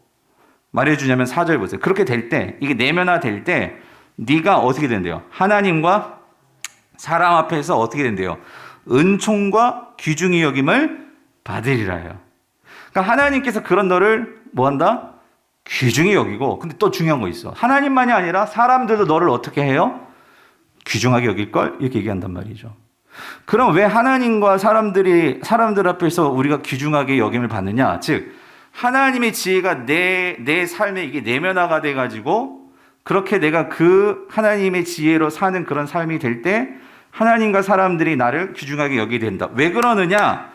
Speaker 1: 말해주냐면 4절 보세요. 그렇게 될 때, 이게 내면화 될 때 네가 어떻게 된대요? 하나님과 사람 앞에서 어떻게 된대요? 은총과 귀중히 여김을 받으리라요. 그러니까 하나님께서 그런 너를 뭐한다? 귀중히 여기고, 근데 또 중요한 거 있어. 하나님만이 아니라 사람들도 너를 어떻게 해요? 귀중하게 여길걸? 이렇게 얘기한단 말이죠. 그럼 왜 하나님과 사람들 앞에서 우리가 귀중하게 여김을 받느냐? 즉, 하나님의 지혜가 내 삶에 이게 내면화가 돼가지고 그렇게 내가 그 하나님의 지혜로 사는 그런 삶이 될 때 하나님과 사람들이 나를 귀중하게 여기게 된다. 왜 그러느냐?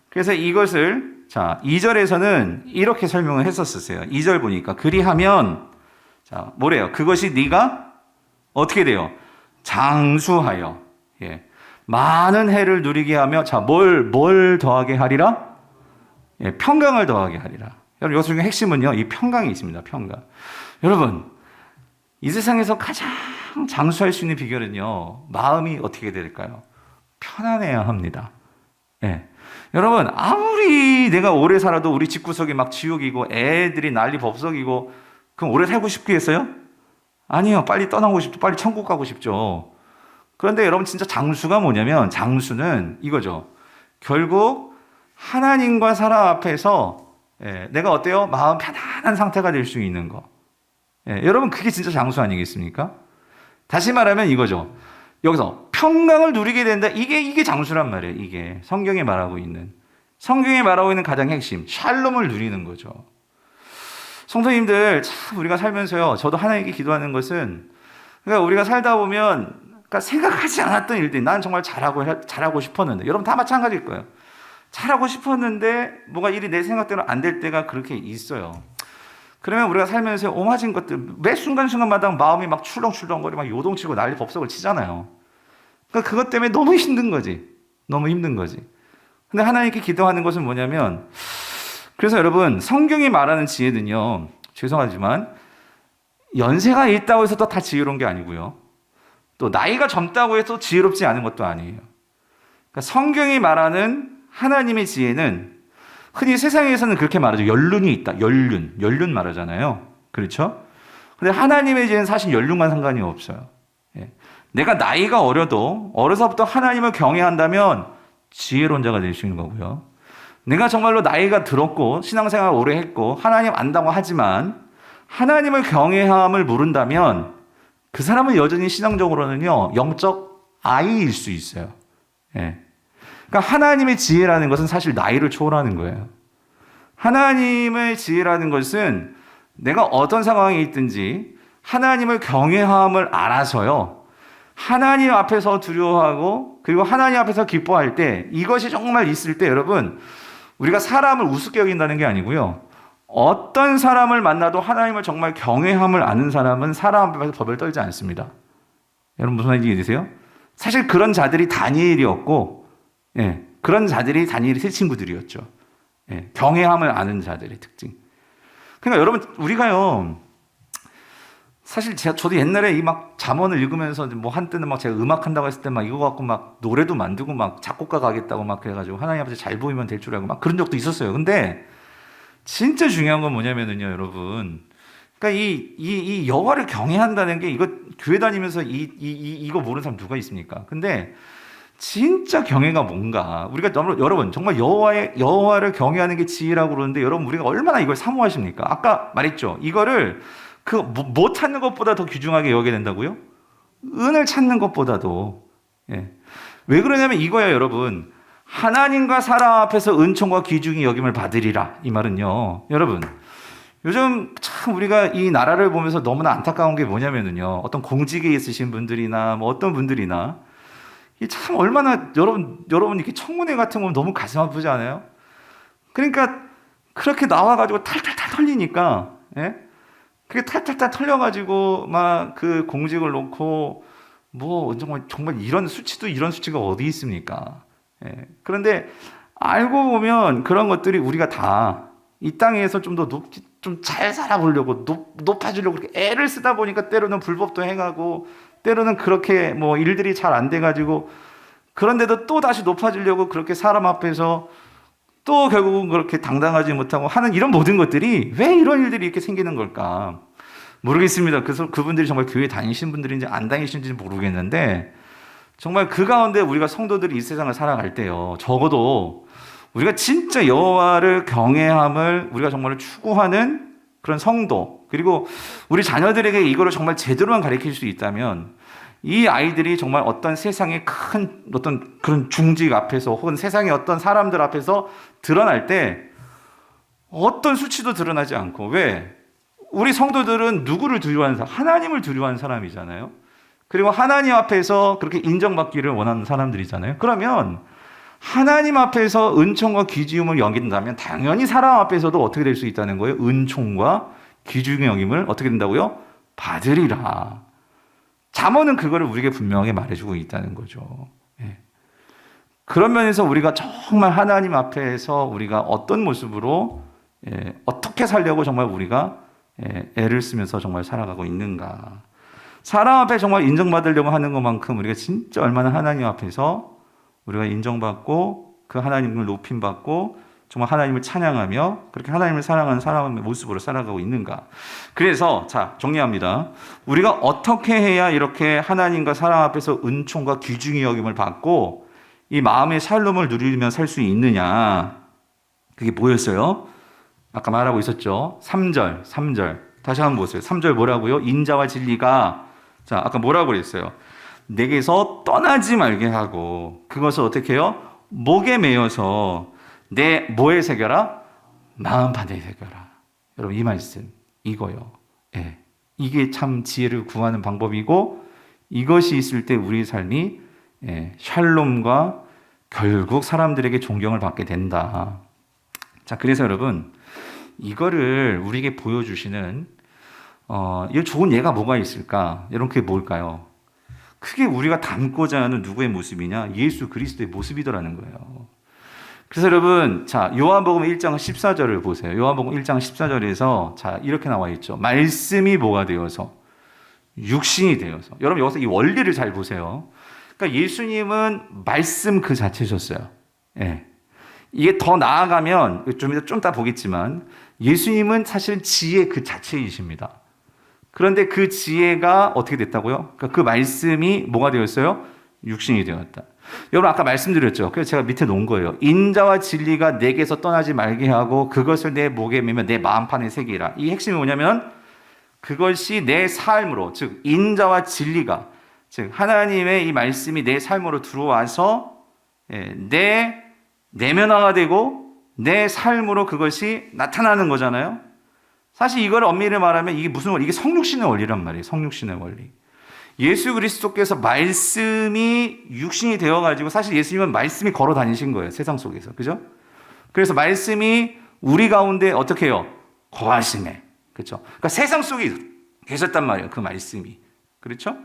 Speaker 1: 그래서 이것을 2절에서는 이렇게 설명을 했었어요. 2절 보니까 그리하면 뭐래요? 그것이 네가 어떻게 돼요? 장수하여 많은 해를 누리게 하며 뭘 더하게 하리라? 평강을 더하게 하리라. 여러분 여기서 중에 핵심은요. 이 평강이 있습니다. 평강. 여러분 이 세상에서 가장 장수할 수 있는 비결은요, 마음이 어떻게 될까요? 편안해야 합니다. 여러분, 아무리 내가 오래 살아도 우리 집구석이 막 지옥이고 애들이 난리 법석이고, 그럼 오래 살고 싶겠어요? 아니요. 빨리 떠나고 싶죠. 빨리 천국 가고 싶죠. 그런데 여러분, 진짜 장수가 뭐냐면, 장수는 이거죠. 결국 하나님과 사람 앞에서 내가 어때요? 마음 편안한 상태가 될 수 있는 거. 여러분 그게 진짜 장수 아니겠습니까? 다시 말하면 이거죠. 여기서 평강을 누리게 된다. 이게 장수란 말이에요. 이게 성경이 말하고 있는 가장 핵심 샬롬을 누리는 거죠. 성도님들 참 우리가 살면서요. 저도 하나님께 기도하는 것은 그러니까 우리가 살다 보면 그러니까 생각하지 않았던 일들 난 정말 잘하고 싶었는데 여러분 다 마찬가지일 거예요. 잘하고 싶었는데 뭐가 일이 내 생각대로 안 될 때가 그렇게 있어요. 그러면 우리가 살면서 옹아진 것들 매 순간순간마다 마음이 막 출렁출렁거리고 막 요동치고 난리 법석을 치잖아요. 그러니까 그것 때문에 너무 힘든 거지. 근데 하나님께 기도하는 것은 뭐냐면 그래서 여러분 성경이 말하는 지혜는요. 죄송하지만 연세가 있다고 해서 또 다 지혜로운 게 아니고요. 또 나이가 젊다고 해서 지혜롭지 않은 것도 아니에요. 그러니까 성경이 말하는 하나님의 지혜는 흔히 세상에서는 그렇게 말하죠. 연륜이 있다. 연륜 말하잖아요. 그렇죠? 근데 하나님의 지혜는 사실 연륜과 상관이 없어요. 내가 나이가 어려서부터 하나님을 경외한다면 지혜로운 자가 될 수 있는 거고요. 내가 정말로 나이가 들었고 신앙생활 오래 했고 하나님 안다고 하지만 하나님을 경외함을 모른다면 그 사람은 여전히 신앙적으로는요. 영적 아이일 수 있어요. 그러니까 하나님의 지혜라는 것은 사실 나이를 초월하는 거예요. 하나님의 지혜라는 것은 내가 어떤 상황에 있든지 하나님을 경외함을 알아서요. 하나님 앞에서 두려워하고 그리고 하나님 앞에서 기뻐할 때 이것이 정말 있을 때 여러분 우리가 사람을 우습게 여긴다는 게 아니고요. 어떤 사람을 만나도 하나님을 정말 경외함을 아는 사람은 사람 앞에서 법을 떨지 않습니다. 여러분 무슨 말인지 이해되세요? 사실 그런 자들이 다니엘이었고, 예, 그런 자들이 다니엘의 세 친구들이었죠. 예, 경외함을 아는 자들의 특징. 그러니까 여러분 우리가요, 사실 저도 옛날에 이 막 잠언을 읽으면서 뭐 한때는 막 제가 음악 한다고 했을 때 막 이거 갖고 막 노래도 만들고 막 작곡가 가겠다고 막 그래가지고 하나님 앞에서 잘 보이면 될 줄 알고 막 그런 적도 있었어요. 근데 진짜 중요한 건 뭐냐면은요, 여러분. 그러니까 이 여호와를 경외한다는 게 이거 교회 다니면서 이거 모르는 사람 누가 있습니까? 근데 진짜 경외가 뭔가 우리가 여러분 정말 여호와를 경외하는 게 지혜라고 그러는데 여러분 우리가 얼마나 이걸 사모하십니까? 아까 말했죠. 이거를 뭐 찾는 것보다 더 귀중하게 여겨야 된다고요? 은을 찾는 것보다도. 예. 왜 그러냐면 이거예요, 여러분. 하나님과 사람 앞에서 은총과 귀중히 여김을 받으리라. 이 말은요, 여러분, 요즘 참 우리가 이 나라를 보면서 너무나 안타까운 게 뭐냐면은요, 어떤 공직에 있으신 분들이나 뭐 어떤 분들이나 이 참 얼마나 여러분 이렇게 청문회 같은 거 너무 가슴 아프지 않아요? 그러니까 그렇게 나와가지고 탈탈탈 털리니까, 예? 그게 탈탈탈 털려가지고 막 그 공직을 놓고 뭐 정말 이런 수치가 어디 있습니까? 예. 그런데 알고 보면 그런 것들이 우리가 다 이 땅에서 좀 더 좀 잘 살아보려고 높아지려고 그렇게 애를 쓰다 보니까 때로는 불법도 행하고 때로는 그렇게 뭐 일들이 잘 안 돼가지고 그런데도 또 다시 높아지려고 그렇게 사람 앞에서 또 결국은 그렇게 당당하지 못하고 하는 이런 모든 것들이 왜 이런 일들이 이렇게 생기는 걸까? 모르겠습니다. 그래서 그분들이 정말 교회 다니신 분들인지 안 다니시는지 모르겠는데 정말 그 가운데 우리가 성도들이 이 세상을 살아갈 때요, 적어도 우리가 진짜 여호와를 경외함을 우리가 정말 추구하는 그런 성도, 그리고 우리 자녀들에게 이거를 정말 제대로만 가르칠 수 있다면 이 아이들이 정말 어떤 세상의 큰 어떤 그런 중직 앞에서 혹은 세상의 어떤 사람들 앞에서 드러날 때 어떤 수치도 드러나지 않고, 왜? 우리 성도들은 누구를 두려워하는 사람? 하나님을 두려워하는 사람이잖아요. 그리고 하나님 앞에서 그렇게 인정받기를 원하는 사람들이잖아요. 그러면 하나님 앞에서 은총과 귀중함을 여긴다면 당연히 사람 앞에서도 어떻게 될 수 있다는 거예요? 은총과 귀중의 여김을 어떻게 된다고요? 받으리라. 잠언은 그거를 우리에게 분명하게 말해주고 있다는 거죠. 예. 그런 면에서 우리가 정말 하나님 앞에서 우리가 어떤 모습으로 어떻게 살려고 정말 우리가 애를 쓰면서 정말 살아가고 있는가. 사람 앞에 정말 인정받으려고 하는 것만큼 우리가 진짜 얼마나 하나님 앞에서 우리가 인정받고 그 하나님을 높임받고 정말 하나님을 찬양하며 그렇게 하나님을 사랑하는 사람의 모습으로 살아가고 있는가. 그래서 자, 정리합니다. 우리가 어떻게 해야 이렇게 하나님과 사람 앞에서 은총과 귀중히 여김을 받고 이 마음의 샬롬을 누리며 살 수 있느냐. 그게 뭐였어요? 아까 말하고 있었죠. 3절. 다시 한번 보세요. 3절 뭐라고요? 인자와 진리가, 자, 아까 뭐라고 그랬어요? 내게서 떠나지 말게 하고 그것을 어떻게 해요? 목에 매여서 내 뭐에 새겨라? 마음판에 새겨라. 여러분 이 말씀 이거요. 예. 이게 참 지혜를 구하는 방법이고 이것이 있을 때 우리 삶이 샬롬과 결국 사람들에게 존경을 받게 된다. 자, 그래서 여러분 이거를 우리에게 보여주시는 이 좋은 예가 뭐가 있을까? 여러분 그게 뭘까요? 크게 우리가 닮고자 하는 누구의 모습이냐? 예수 그리스도의 모습이더라는 거예요. 그래서 여러분, 자, 요한복음 1장 14절을 보세요. 요한복음 1장 14절에서 자, 이렇게 나와 있죠. 말씀이 뭐가 되어서? 육신이 되어서. 여러분 여기서 이 원리를 잘 보세요. 그러니까 예수님은 말씀 그 자체셨어요. 예. 이게 더 나아가면 좀 이따 보겠지만 예수님은 사실 지혜 그 자체이십니다. 그런데 그 지혜가 어떻게 됐다고요? 그러니까 그 말씀이 뭐가 되었어요? 육신이 되었다. 여러분 아까 말씀드렸죠. 그래서 제가 밑에 놓은 거예요. 인자와 진리가 내게서 떠나지 말게 하고 그것을 내 목에 매며 내 마음판에 새기라. 이 핵심이 뭐냐면 그것이 내 삶으로, 즉 인자와 진리가, 즉 하나님의 이 말씀이 내 삶으로 들어와서 내 내면화가 되고 내 삶으로 그것이 나타나는 거잖아요. 사실 이걸 엄밀히 말하면 이게 무슨 원리? 이게 성육신의 원리란 말이에요. 성육신의 원리. 예수 그리스도께서 말씀이 육신이 되어가지고 사실 예수님은 말씀이 걸어 다니신 거예요. 세상 속에서. 그죠? 그래서 말씀이 우리 가운데 어떻게 해요? 거하심에. 그렇죠? 그러니까 세상 속에 계셨단 말이에요. 그 말씀이. 그렇죠?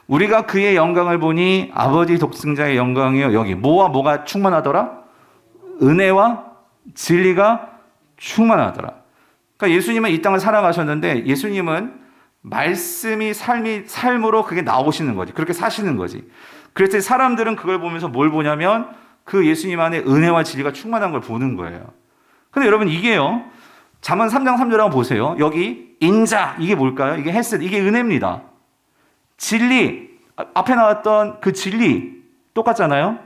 Speaker 1: 우리가 그의 영광을 보니 아버지 독생자의 영광이요. 여기 뭐와 뭐가 충만하더라? 은혜와 진리가 충만하더라. 그러니까 예수님은 이 땅을 살아가셨는데 예수님은 말씀이 삶으로 그게 나오시는 거지. 그렇게 사시는 거지. 그래서 사람들은 그걸 보면서 뭘 보냐면 그 예수님 안에 은혜와 진리가 충만한 걸 보는 거예요. 근데 여러분 이게요. 잠언 3장 3절 한번 보세요. 여기 인자 이게 뭘까요? 이게 헤세드 이게 은혜입니다. 진리 앞에 나왔던 그 진리 똑같잖아요.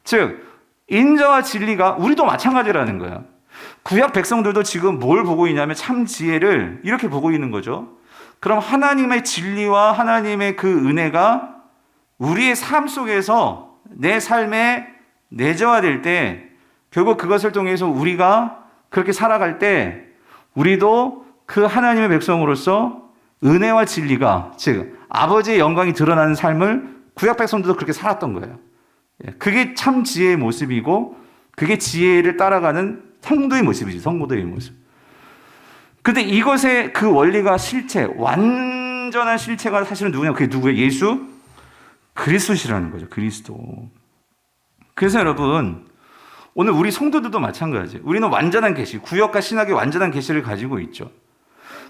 Speaker 1: 즉 인자와 진리가 우리도 마찬가지라는 거예요. 구약 백성들도 지금 뭘 보고 있냐면 참 지혜를 이렇게 보고 있는 거죠. 그럼 하나님의 진리와 하나님의 그 은혜가 우리의 삶 속에서 내 삶에 내재화될 때 결국 그것을 통해서 우리가 그렇게 살아갈 때 우리도 그 하나님의 백성으로서 은혜와 진리가 즉 아버지의 영광이 드러나는 삶을 구약 백성들도 그렇게 살았던 거예요. 그게 참 지혜의 모습이고 그게 지혜를 따라가는 성도의 모습이지. 성도의 모습. 근데 이것의 그 원리가 실체 완전한 실체가 사실은 누구냐? 그게 누구예요? 예수 그리스도시라는 거죠. 그리스도. 그래서 여러분 오늘 우리 성도들도 마찬가지예요. 우리는 완전한 계시, 구약과 신학의 완전한 계시를 가지고 있죠.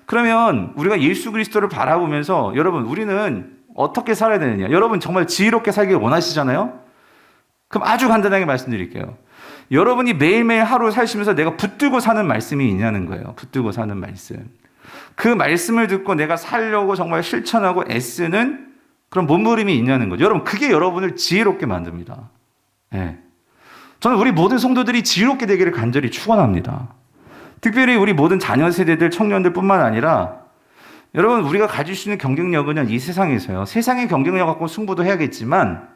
Speaker 1: 그러면 우리가 예수 그리스도를 바라보면서 여러분 우리는 어떻게 살아야 되느냐? 여러분 정말 지혜롭게 살길 원하시잖아요? 그럼 아주 간단하게 말씀드릴게요. 여러분이 매일매일 하루 사시면서 내가 붙들고 사는 말씀이 있냐는 거예요. 붙들고 사는 말씀. 그 말씀을 듣고 내가 살려고 정말 실천하고 애쓰는 그런 몸부림이 있냐는 거죠. 여러분 그게 여러분을 지혜롭게 만듭니다. 네. 저는 우리 모든 성도들이 지혜롭게 되기를 간절히 축원합니다. 특별히 우리 모든 자녀 세대들, 청년들 뿐만 아니라 여러분 우리가 가질 수 있는 경쟁력은 이 세상에서요. 세상의 경쟁력 갖고 승부도 해야겠지만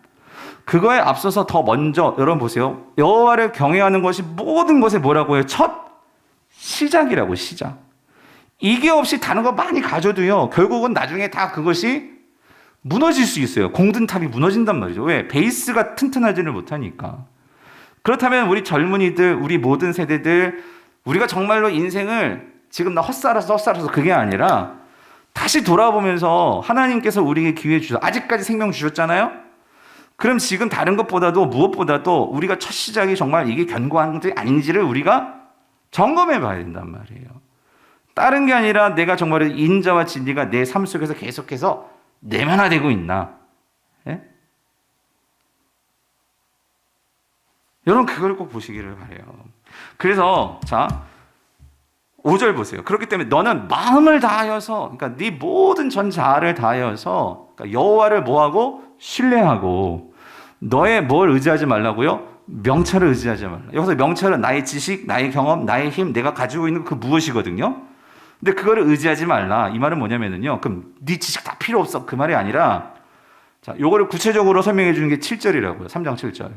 Speaker 1: 그거에 앞서서 더 먼저 여러분 보세요. 여호와를 경외하는 것이 모든 것에 뭐라고 해요? 첫 시작이라고 시작. 이게 없이 다른 거 많이 가져도요. 결국은 나중에 다 그것이 무너질 수 있어요. 공든탑이 무너진단 말이죠. 왜? 베이스가 튼튼하지를 못하니까. 그렇다면 우리 젊은이들, 우리 모든 세대들 우리가 정말로 인생을 지금 나 헛살아서 그게 아니라 다시 돌아보면서 하나님께서 우리에게 기회 주셔서 아직까지 생명 주셨잖아요. 그럼 지금 다른 것보다도 무엇보다도 우리가 첫 시작이 정말 이게 견고한지 아닌지를 우리가 점검해 봐야 된단 말이에요. 다른 게 아니라 내가 정말 인자와 진리가 내 삶 속에서 계속해서 내면화되고 있나? 예? 여러분 그걸 꼭 보시기를 바라요. 그래서 자 5절 보세요. 그렇기 때문에 너는 마음을 다하여서 그러니까 네 모든 전 자아를 다하여서 그러니까 여호와를 뭐하고 신뢰하고 너의 뭘 의지하지 말라고요? 명철을 의지하지 말라. 여기서 명철은 나의 지식, 나의 경험, 나의 힘, 내가 가지고 있는 그 무엇이거든요. 근데 그거를 의지하지 말라. 이 말은 뭐냐면요. 그럼 네 지식 다 필요 없어. 그 말이 아니라 자, 요거를 구체적으로 설명해 주는 게 7절이라고요. 3장 7절.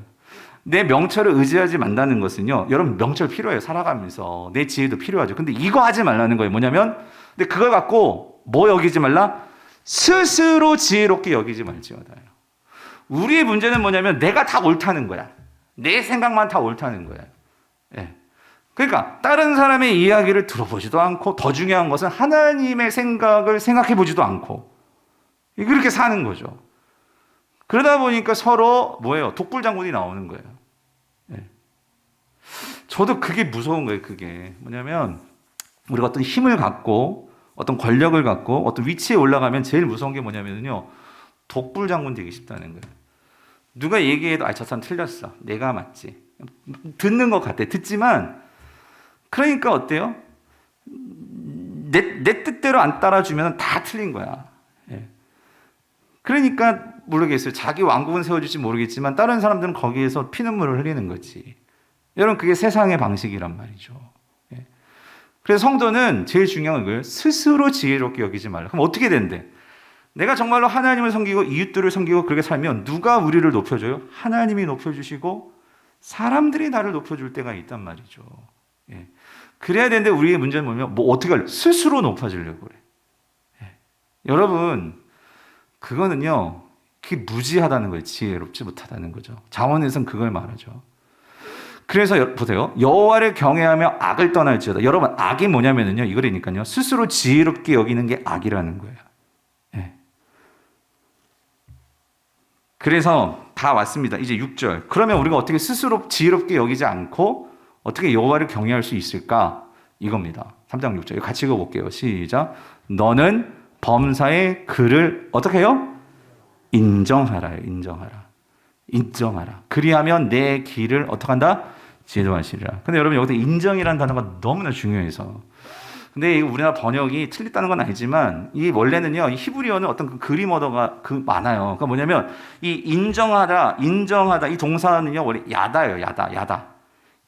Speaker 1: 내 명철을 의지하지 말라는 것은요. 여러분 명철 필요해요. 살아가면서. 내 지혜도 필요하죠. 근데 이거 하지 말라는 거예요. 뭐냐면 근데 그걸 갖고 뭐 여기지 말라? 스스로 지혜롭게 여기지 말지어다요. 우리의 문제는 뭐냐면 내가 다 옳다는 거야. 내 생각만 다 옳다는 거야. 예. 그러니까 다른 사람의 이야기를 들어보지도 않고 더 중요한 것은 하나님의 생각을 생각해 보지도 않고 그렇게 사는 거죠. 그러다 보니까 서로 뭐예요? 독불장군이 나오는 거예요. 예. 저도 그게 무서운 거예요. 그게 뭐냐면 우리가 어떤 힘을 갖고 어떤 권력을 갖고 어떤 위치에 올라가면 제일 무서운 게 뭐냐면요. 독불장군 되기 쉽다는 거예요. 누가 얘기해도 저 사람 틀렸어. 내가 맞지. 듣는 것 같아. 듣지만 그러니까 어때요? 내 뜻대로 안 따라주면 다 틀린 거야. 예. 그러니까 모르겠어요. 자기 왕국은 세워줄지 모르겠지만 다른 사람들은 거기에서 피눈물을 흘리는 거지. 여러분 그게 세상의 방식이란 말이죠. 예. 그래서 성도는 제일 중요한 걸 스스로 지혜롭게 여기지 말라. 그럼 어떻게 된대? 내가 정말로 하나님을 섬기고 이웃들을 섬기고 그렇게 살면 누가 우리를 높여줘요? 하나님이 높여주시고 사람들이 나를 높여줄 때가 있단 말이죠. 예. 그래야 되는데 우리의 문제는 뭐냐면 어떻게 하려고? 스스로 높아지려고 그래. 예. 여러분 그거는요. 그게 무지하다는 거예요. 지혜롭지 못하다는 거죠. 자원에서는 그걸 말하죠. 그래서 보세요. 여호와를 경외하며 악을 떠날지어다. 여러분, 악이 뭐냐면요. 이거라니까요. 스스로 지혜롭게 여기는 게 악이라는 거예요. 예. 그래서 다 왔습니다. 이제 6절. 그러면 우리가 어떻게 스스로 지혜롭게 여기지 않고 어떻게 여호와를 경외할 수 있을까? 이겁니다. 3장 6절. 같이 읽어볼게요. 시작. 너는 범사의 그를 어떻게 해요? 인정하라요. 인정하라. 그리하면 내 길을 어떻게 한다? 지도하시리라. 근데 여러분, 여기서 인정이라는 단어가 너무나 중요해서. 근데 우리나라 번역이 틀렸다는 건 아니지만, 이 원래는요, 이 히브리어는 어떤 그 그림 언어가 많아요. 그러니까 뭐냐면, 이 인정하다, 이 동사는요, 원래 야다예요, 야다.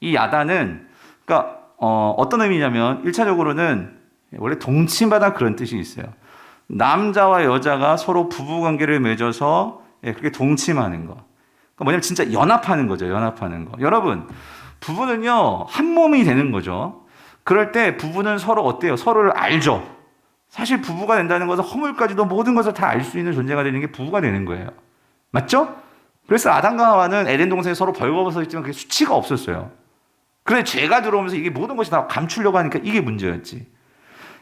Speaker 1: 이 야다는, 그러니까, 어떤 의미냐면, 1차적으로는 원래 동침하다 그런 뜻이 있어요. 남자와 여자가 서로 부부 관계를 맺어서 그렇게 동침하는 거. 그러니까 뭐냐면 진짜 연합하는 거죠. 연합하는 거. 여러분, 부부는요, 한 몸이 되는 거죠. 그럴 때 부부는 서로 어때요? 서로를 알죠. 사실 부부가 된다는 것은 허물까지도 모든 것을 다 알 수 있는 존재가 되는 게 부부가 되는 거예요. 맞죠? 그래서 아담과 하와는 에덴 동산에 서로 벌거벗어 있지만 그게 수치가 없었어요. 그런데 죄가 들어오면서 이게 모든 것이 다 감추려고 하니까 이게 문제였지.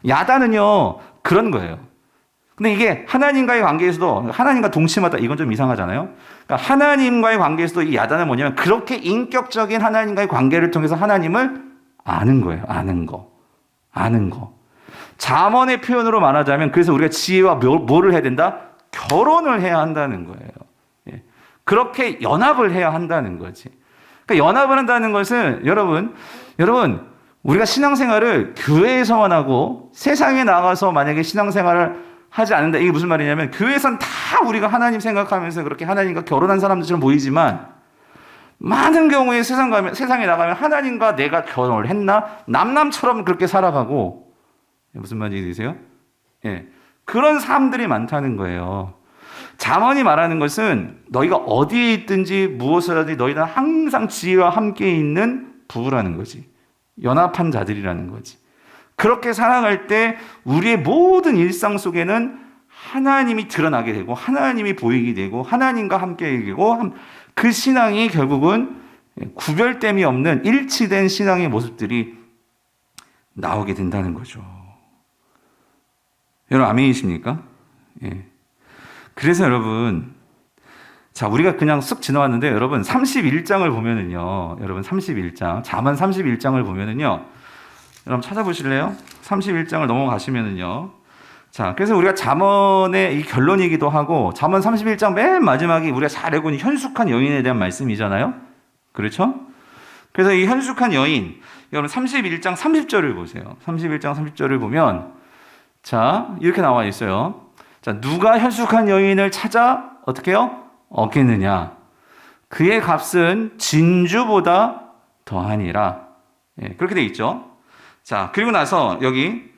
Speaker 1: 야다는요, 그런 거예요. 근데 이게 하나님과의 관계에서도, 하나님과 동침하다, 이건 좀 이상하잖아요. 그러니까 하나님과의 관계에서도 이 야단은 뭐냐면 그렇게 인격적인 하나님과의 관계를 통해서 하나님을 아는 거예요. 아는 거. 잠언의 표현으로 말하자면, 그래서 우리가 지혜와 뭐를 해야 된다? 결혼을 해야 한다는 거예요. 예. 그렇게 연합을 해야 한다는 거지. 그러니까 연합을 한다는 것은 여러분, 우리가 신앙생활을 교회에서만 하고 세상에 나가서 만약에 신앙생활을 하지 않는다. 이게 무슨 말이냐면, 교회에서는 다 우리가 하나님 생각하면서 그렇게 하나님과 결혼한 사람들처럼 보이지만, 많은 경우에 세상에 나가면 하나님과 내가 결혼을 했나? 남남처럼 그렇게 살아가고, 무슨 말인지 이해되세요? 예. 그런 사람들이 많다는 거예요. 잠언이 말하는 것은 너희가 어디에 있든지 무엇을 하든지 너희는 항상 지혜와 함께 있는 부부라는 거지. 연합한 자들이라는 거지. 그렇게 살아갈 때 우리의 모든 일상 속에는 하나님이 드러나게 되고 하나님이 보이게 되고 하나님과 함께 되고, 그 신앙이 결국은 구별됨이 없는 일치된 신앙의 모습들이 나오게 된다는 거죠. 여러분, 아멘이십니까? 예. 그래서 여러분, 자, 우리가 그냥 쓱 지나왔는데, 여러분 31장을 보면은요, 잠언 31장을 보면은요, 여러분 찾아보실래요? 31장을 넘어가시면은요. 자, 그래서 우리가 잠언의 이 결론이기도 하고, 잠언 31장 맨 마지막이 우리가 잘 알고 있는 현숙한 여인에 대한 말씀이잖아요. 그렇죠? 그래서 이 현숙한 여인, 여러분 31장 30절을 보세요. 31장 30절을 보면, 자, 이렇게 나와 있어요. 자, 누가 현숙한 여인을 찾아 어떻게 해요? 얻겠느냐? 그의 값은 진주보다 더하니라. 예, 그렇게 돼 있죠. 자, 그리고 나서 여기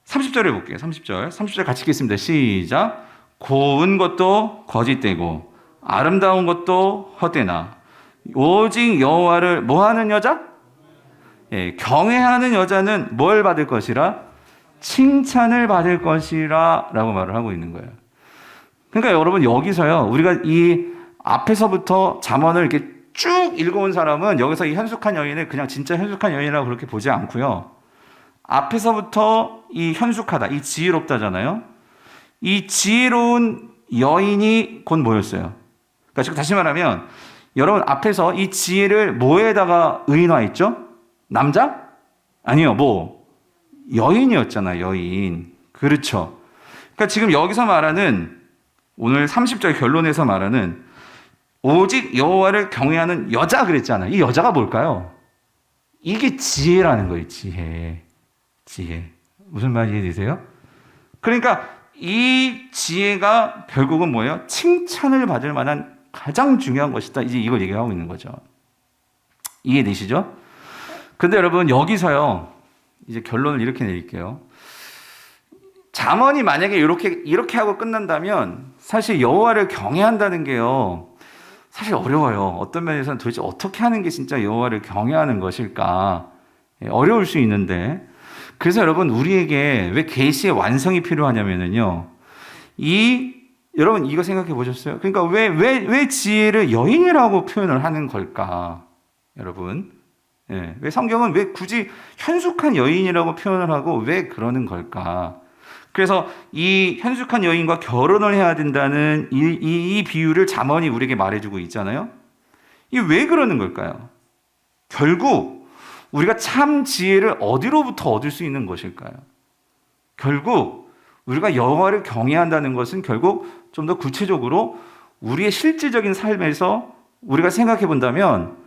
Speaker 1: 30절을 볼게요. 30절 같이 읽겠습니다. 시작. 고운 것도 거짓되고 아름다운 것도 헛되나 오직 여호와를 뭐하는 여자? 예, 경외하는 여자는 뭘 받을 것이라? 칭찬을 받을 것이라 라고 말을 하고 있는 거예요. 그러니까 여러분, 여기서요, 우리가 이 앞에서부터 잠언을 이렇게 쭉 읽어온 사람은 여기서 이 현숙한 여인을 그냥 진짜 현숙한 여인이라고 그렇게 보지 않고요. 앞에서부터 이 현숙하다, 이 지혜롭다잖아요. 이 지혜로운 여인이 곧 뭐였어요? 그러니까 지금 다시 말하면, 여러분 앞에서 이 지혜를 뭐에다가 의인화했죠? 남자? 아니요, 여인이었잖아요, 여인. 그렇죠. 그러니까 지금 여기서 말하는, 오늘 30절 결론에서 말하는 오직 여호와를 경외하는 여자 그랬잖아요. 이 여자가 뭘까요? 이게 지혜라는 거예요. 지혜. 무슨 말인지 이해되세요? 그러니까 이 지혜가 결국은 뭐예요? 칭찬을 받을 만한 가장 중요한 것이다. 이제 이걸 얘기하고 있는 거죠. 이해되시죠? 근데 여러분, 여기서요, 이제 결론을 이렇게 내릴게요. 잠언이 만약에 이렇게 하고 끝난다면 사실 여호와를 경외한다는 게요, 사실 어려워요. 어떤 면에서는 도대체 어떻게 하는 게 진짜 여호와를 경외하는 것일까? 어려울 수 있는데, 그래서 여러분, 우리에게 왜 계시의 완성이 필요하냐면요, 여러분 이거 생각해 보셨어요? 그러니까 왜 지혜를 여인이라고 표현을 하는 걸까? 여러분. 예, 왜 성경은 왜 굳이 현숙한 여인이라고 표현을 하고 왜 그러는 걸까? 그래서 이 현숙한 여인과 결혼을 해야 된다는 이 비유를 잠언이 우리에게 말해주고 있잖아요. 이게 왜 그러는 걸까요? 결국 우리가 참 지혜를 어디로부터 얻을 수 있는 것일까요? 결국 우리가 여호와를 경외한다는 것은 결국 좀 더 구체적으로 우리의 실질적인 삶에서 우리가 생각해 본다면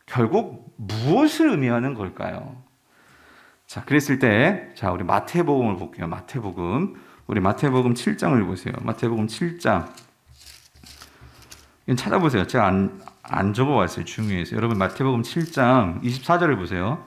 Speaker 1: 결국 무엇을 의미하는 걸까요? 자, 그랬을 때, 자, 우리 마태복음을 볼게요. 마태복음. 우리 마태복음 7장을 보세요. 마태복음 7장. 이건 찾아보세요. 제가 안 적어왔어요. 중요해서. 여러분, 마태복음 7장 24절을 보세요.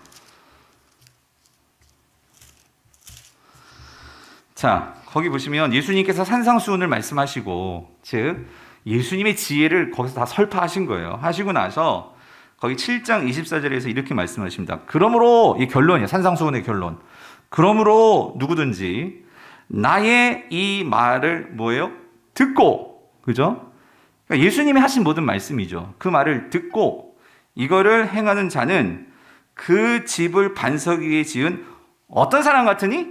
Speaker 1: 자, 거기 보시면 예수님께서 산상수훈을 말씀하시고, 즉, 예수님의 지혜를 거기서 다 설파하신 거예요. 하시고 나서, 거기 7장 24절에서 이렇게 말씀하십니다. 그러므로, 이 결론이에요. 산상수훈의 결론. 그러므로 누구든지 나의 이 말을 뭐예요? 듣고, 그죠? 그러니까 예수님이 하신 모든 말씀이죠. 그 말을 듣고 이거를 행하는 자는 그 집을 반석 위에 지은 어떤 사람 같으니?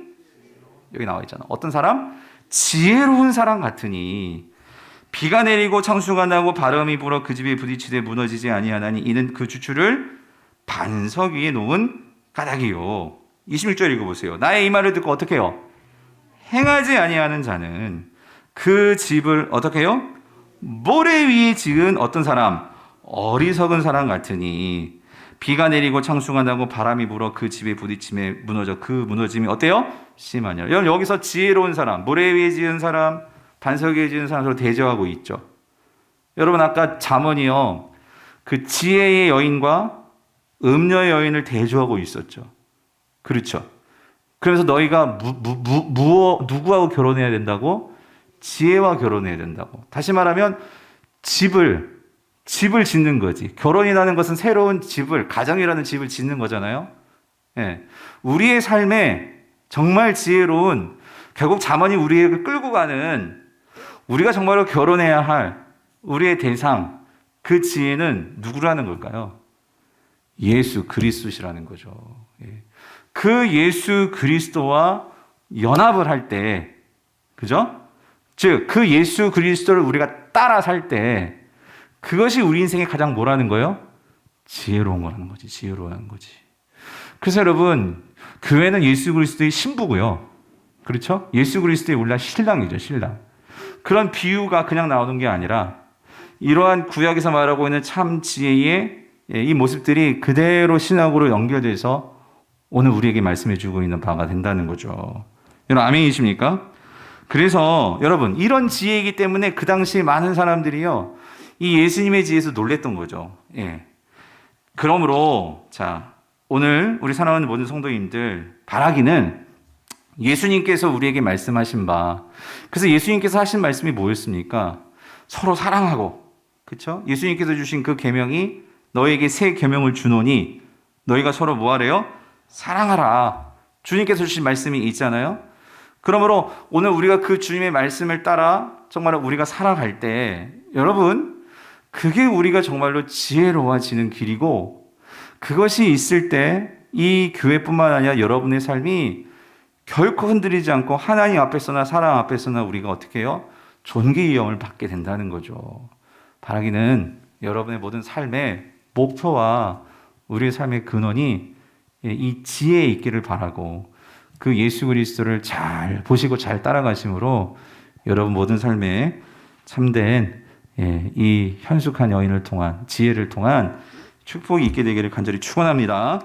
Speaker 1: 여기 나와 있잖아. 어떤 사람? 지혜로운 사람 같으니 비가 내리고 창수가 나고 바람이 불어 그 집에 부딪히되 무너지지 아니하나니 이는 그 주추를 반석 위에 놓은 까닭이요. 26절 읽어보세요. 나의 이 말을 듣고 어떻게 해요? 행하지 아니하는 자는 그 집을 어떻게 해요? 모래 위에 지은 어떤 사람? 어리석은 사람 같으니 비가 내리고 창수가 나고 바람이 불어 그 집에 부딪힘에 무너져 그 무너짐이 어때요? 심하냐. 여기서 지혜로운 사람, 모래 위에 지은 사람, 반석 위에 지은 사람으로 대조하고 있죠. 여러분 아까 잠언이요. 그 지혜의 여인과 음녀의 여인을 대조하고 있었죠. 그렇죠. 그래서 너희가 누구하고 결혼해야 된다고? 지혜와 결혼해야 된다고. 다시 말하면 집을 짓는 거지. 결혼이라는 것은 새로운 집을, 가정이라는 집을 짓는 거잖아요. 예. 우리의 삶에 정말 지혜로운, 결국 잠언이 우리에게 끌고 가는, 우리가 정말로 결혼해야 할 우리의 대상, 그 지혜는 누구라는 걸까요? 예수 그리스도시라는 거죠. 예. 그 예수 그리스도와 연합을 할 때, 그죠? 즉, 그 예수 그리스도를 우리가 따라 살 때, 그것이 우리 인생에 가장 뭐라는 거예요? 지혜로운 거라는 거지. 지혜로운 거지. 그래서 여러분, 교회는 예수 그리스도의 신부고요. 그렇죠? 예수 그리스도의 우리가 신랑이죠, 신랑. 그런 비유가 그냥 나오는 게 아니라, 이러한 구약에서 말하고 있는 참 지혜의 이 모습들이 그대로 신학으로 연결돼서 오늘 우리에게 말씀해 주고 있는 바가 된다는 거죠. 여러분, 아멘이십니까? 그래서 여러분, 이런 지혜이기 때문에 그 당시 많은 사람들이요, 이 예수님의 지혜에서 놀랬던 거죠. 예. 그러므로, 자, 오늘 우리 사랑하는 모든 성도님들, 바라기는 예수님께서 우리에게 말씀하신 바, 그래서 예수님께서 하신 말씀이 뭐였습니까? 서로 사랑하고, 그렇죠? 예수님께서 주신 그 계명이 너에게 새 계명을 주노니 너희가 서로 뭐 하래요? 사랑하라. 주님께서 주신 말씀이 있잖아요. 그러므로 오늘 우리가 그 주님의 말씀을 따라 정말 우리가 살아갈 때 여러분, 그게 우리가 정말로 지혜로워지는 길이고, 그것이 있을 때 이 교회뿐만 아니라 여러분의 삶이 결코 흔들리지 않고 하나님 앞에서나 사람 앞에서나 우리가 어떻게 해요? 존귀의 영을 받게 된다는 거죠. 바라기는 여러분의 모든 삶의 목표와 우리의 삶의 근원이 이 지혜에 있기를 바라고, 그 예수 그리스도를 잘 보시고 잘 따라가심으로 여러분 모든 삶에 참된 이 현숙한 여인을 통한 지혜를 통한 축복이 있게 되기를 간절히 축원합니다.